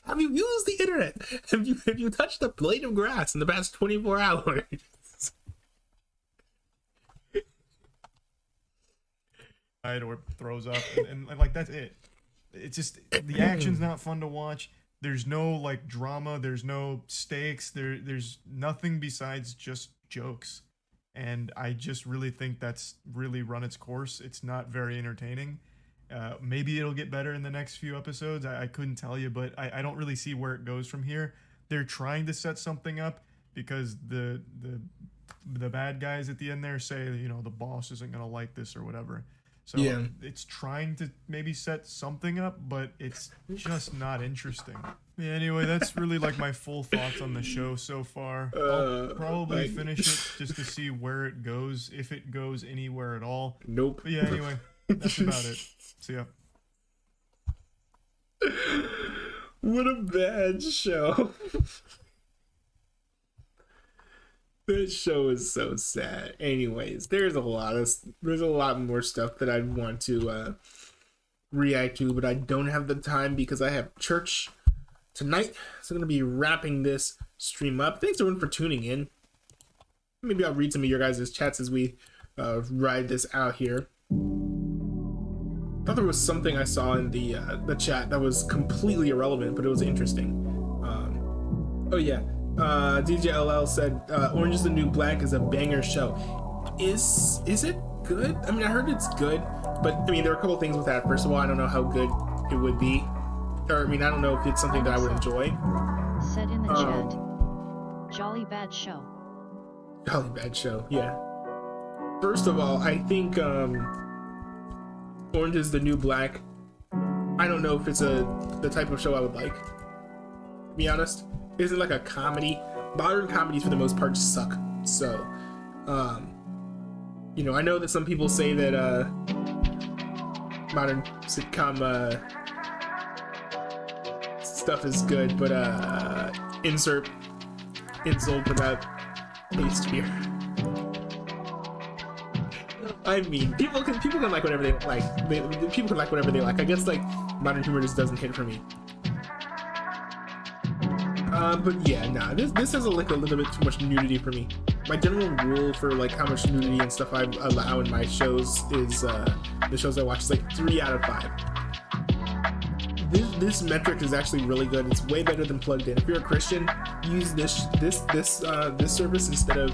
Have you used the internet? Have you touched a blade of grass in the past 24 hours? Or throws up, and like that's it. It's just the action's not fun to watch. There's no like drama. There's no stakes. There's nothing besides just jokes, and I just really think that's really run its course. It's not very entertaining. Maybe it'll get better in the next few episodes. I couldn't tell you, but I don't really see where it goes from here. They're trying to set something up because the bad guys at the end there say, you know, the boss isn't gonna like this or whatever. So yeah, it's trying to maybe set something up, but it's just not interesting. Yeah, anyway, that's really like my full thoughts on the show so far. I'll probably finish it just to see where it goes, if it goes anywhere at all. Nope. But yeah, anyway, that's about it. See ya. What a bad show. This show is so sad. Anyways, there's a lot more stuff that I want to react to, but I don't have the time because I have church tonight. So I'm gonna be wrapping this stream up. Thanks everyone for tuning in. Maybe I'll read some of your guys' chats as we ride this out here. I thought there was something I saw in the chat that was completely irrelevant, but it was interesting. Oh yeah. DJ LL said Orange is the New Black is a banger show. Is it good? I mean, I heard it's good, but I mean, there are a couple things with that. First of all, I don't know how good it would be, or I mean, I don't know if it's something that I would enjoy. Said in the chat, jolly bad show. Jolly bad show, yeah. First of all, I think Orange is the New Black, I don't know if it's the type of show I would like, to be honest. Is it like a comedy? Modern comedies for the most part suck. So, you know, I know that some people say that modern sitcom stuff is good, but insert insult without taste here. I mean, people can like whatever they like. People can like whatever they like. I guess like modern humor just doesn't hit for me. But yeah, nah, this has like a little bit too much nudity for me. My general rule for like how much nudity and stuff I allow in my shows is the shows I watch is like 3 out of 5. This metric is actually really good. It's way better than Plugged In. If you're a Christian, use this service instead of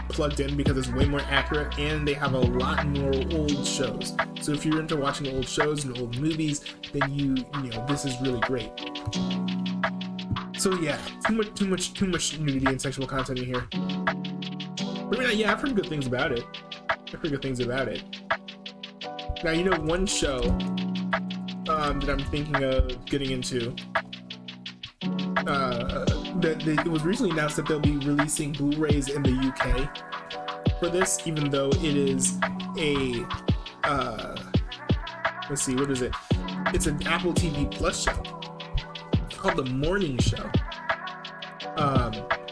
Plugged In because it's way more accurate and they have a lot more old shows. So if you're into watching old shows and old movies, then you know this is really great. So yeah, too much nudity and sexual content in here. But I mean, yeah, I've heard good things about it. Now, you know, one show that I'm thinking of getting into, it was recently announced that they'll be releasing Blu-rays in the UK for this, even though it is a, let's see, what is it? It's an Apple TV Plus show. It's called The Morning Show.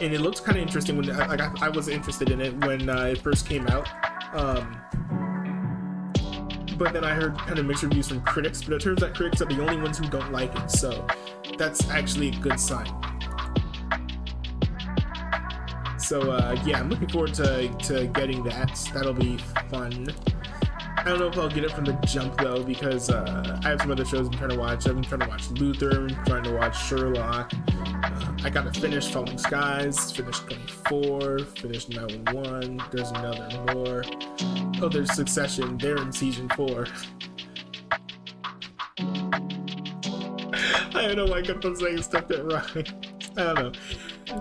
And it looks kind of interesting when, I was interested in it when it first came out. But then I heard kind of mixed reviews from critics, but it turns out critics are the only ones who don't like it, so that's actually a good sign. So yeah, I'm looking forward to getting that. That'll be fun. I don't know if I'll get it from the jump though, because I have some other shows I'm trying to watch. I've been trying to watch Luther, I'm trying to watch Sherlock. I gotta finish Falling Skies, finished 24, finished 911, there's another more. Oh, there's Succession, they're in season 4. I don't know why I kept on saying stuff that rhymes. I don't know.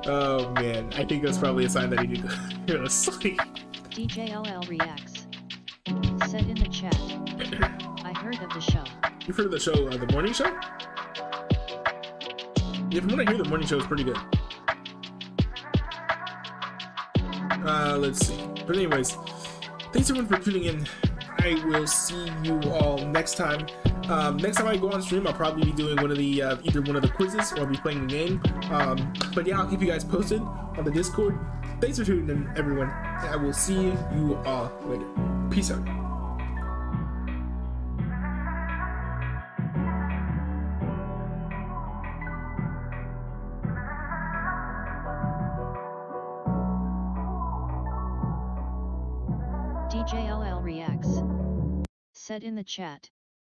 Oh man, I think that's probably a sign that I need to go to sleep. DJ LL reacts. Said in the chat. I heard of the show. You've heard of the show, The Morning Show? Yeah, from what I hear, The Morning Show is pretty good. Let's see. But anyways, thanks everyone for tuning in. I will see you all next time. Next time I go on stream, I'll probably be doing one of the either one of the quizzes or I'll be playing the game. But yeah, I'll keep you guys posted on the Discord. Thanks for tuning in, everyone. I will see you all later. Peace out. DJ LL reacts. Said in the chat.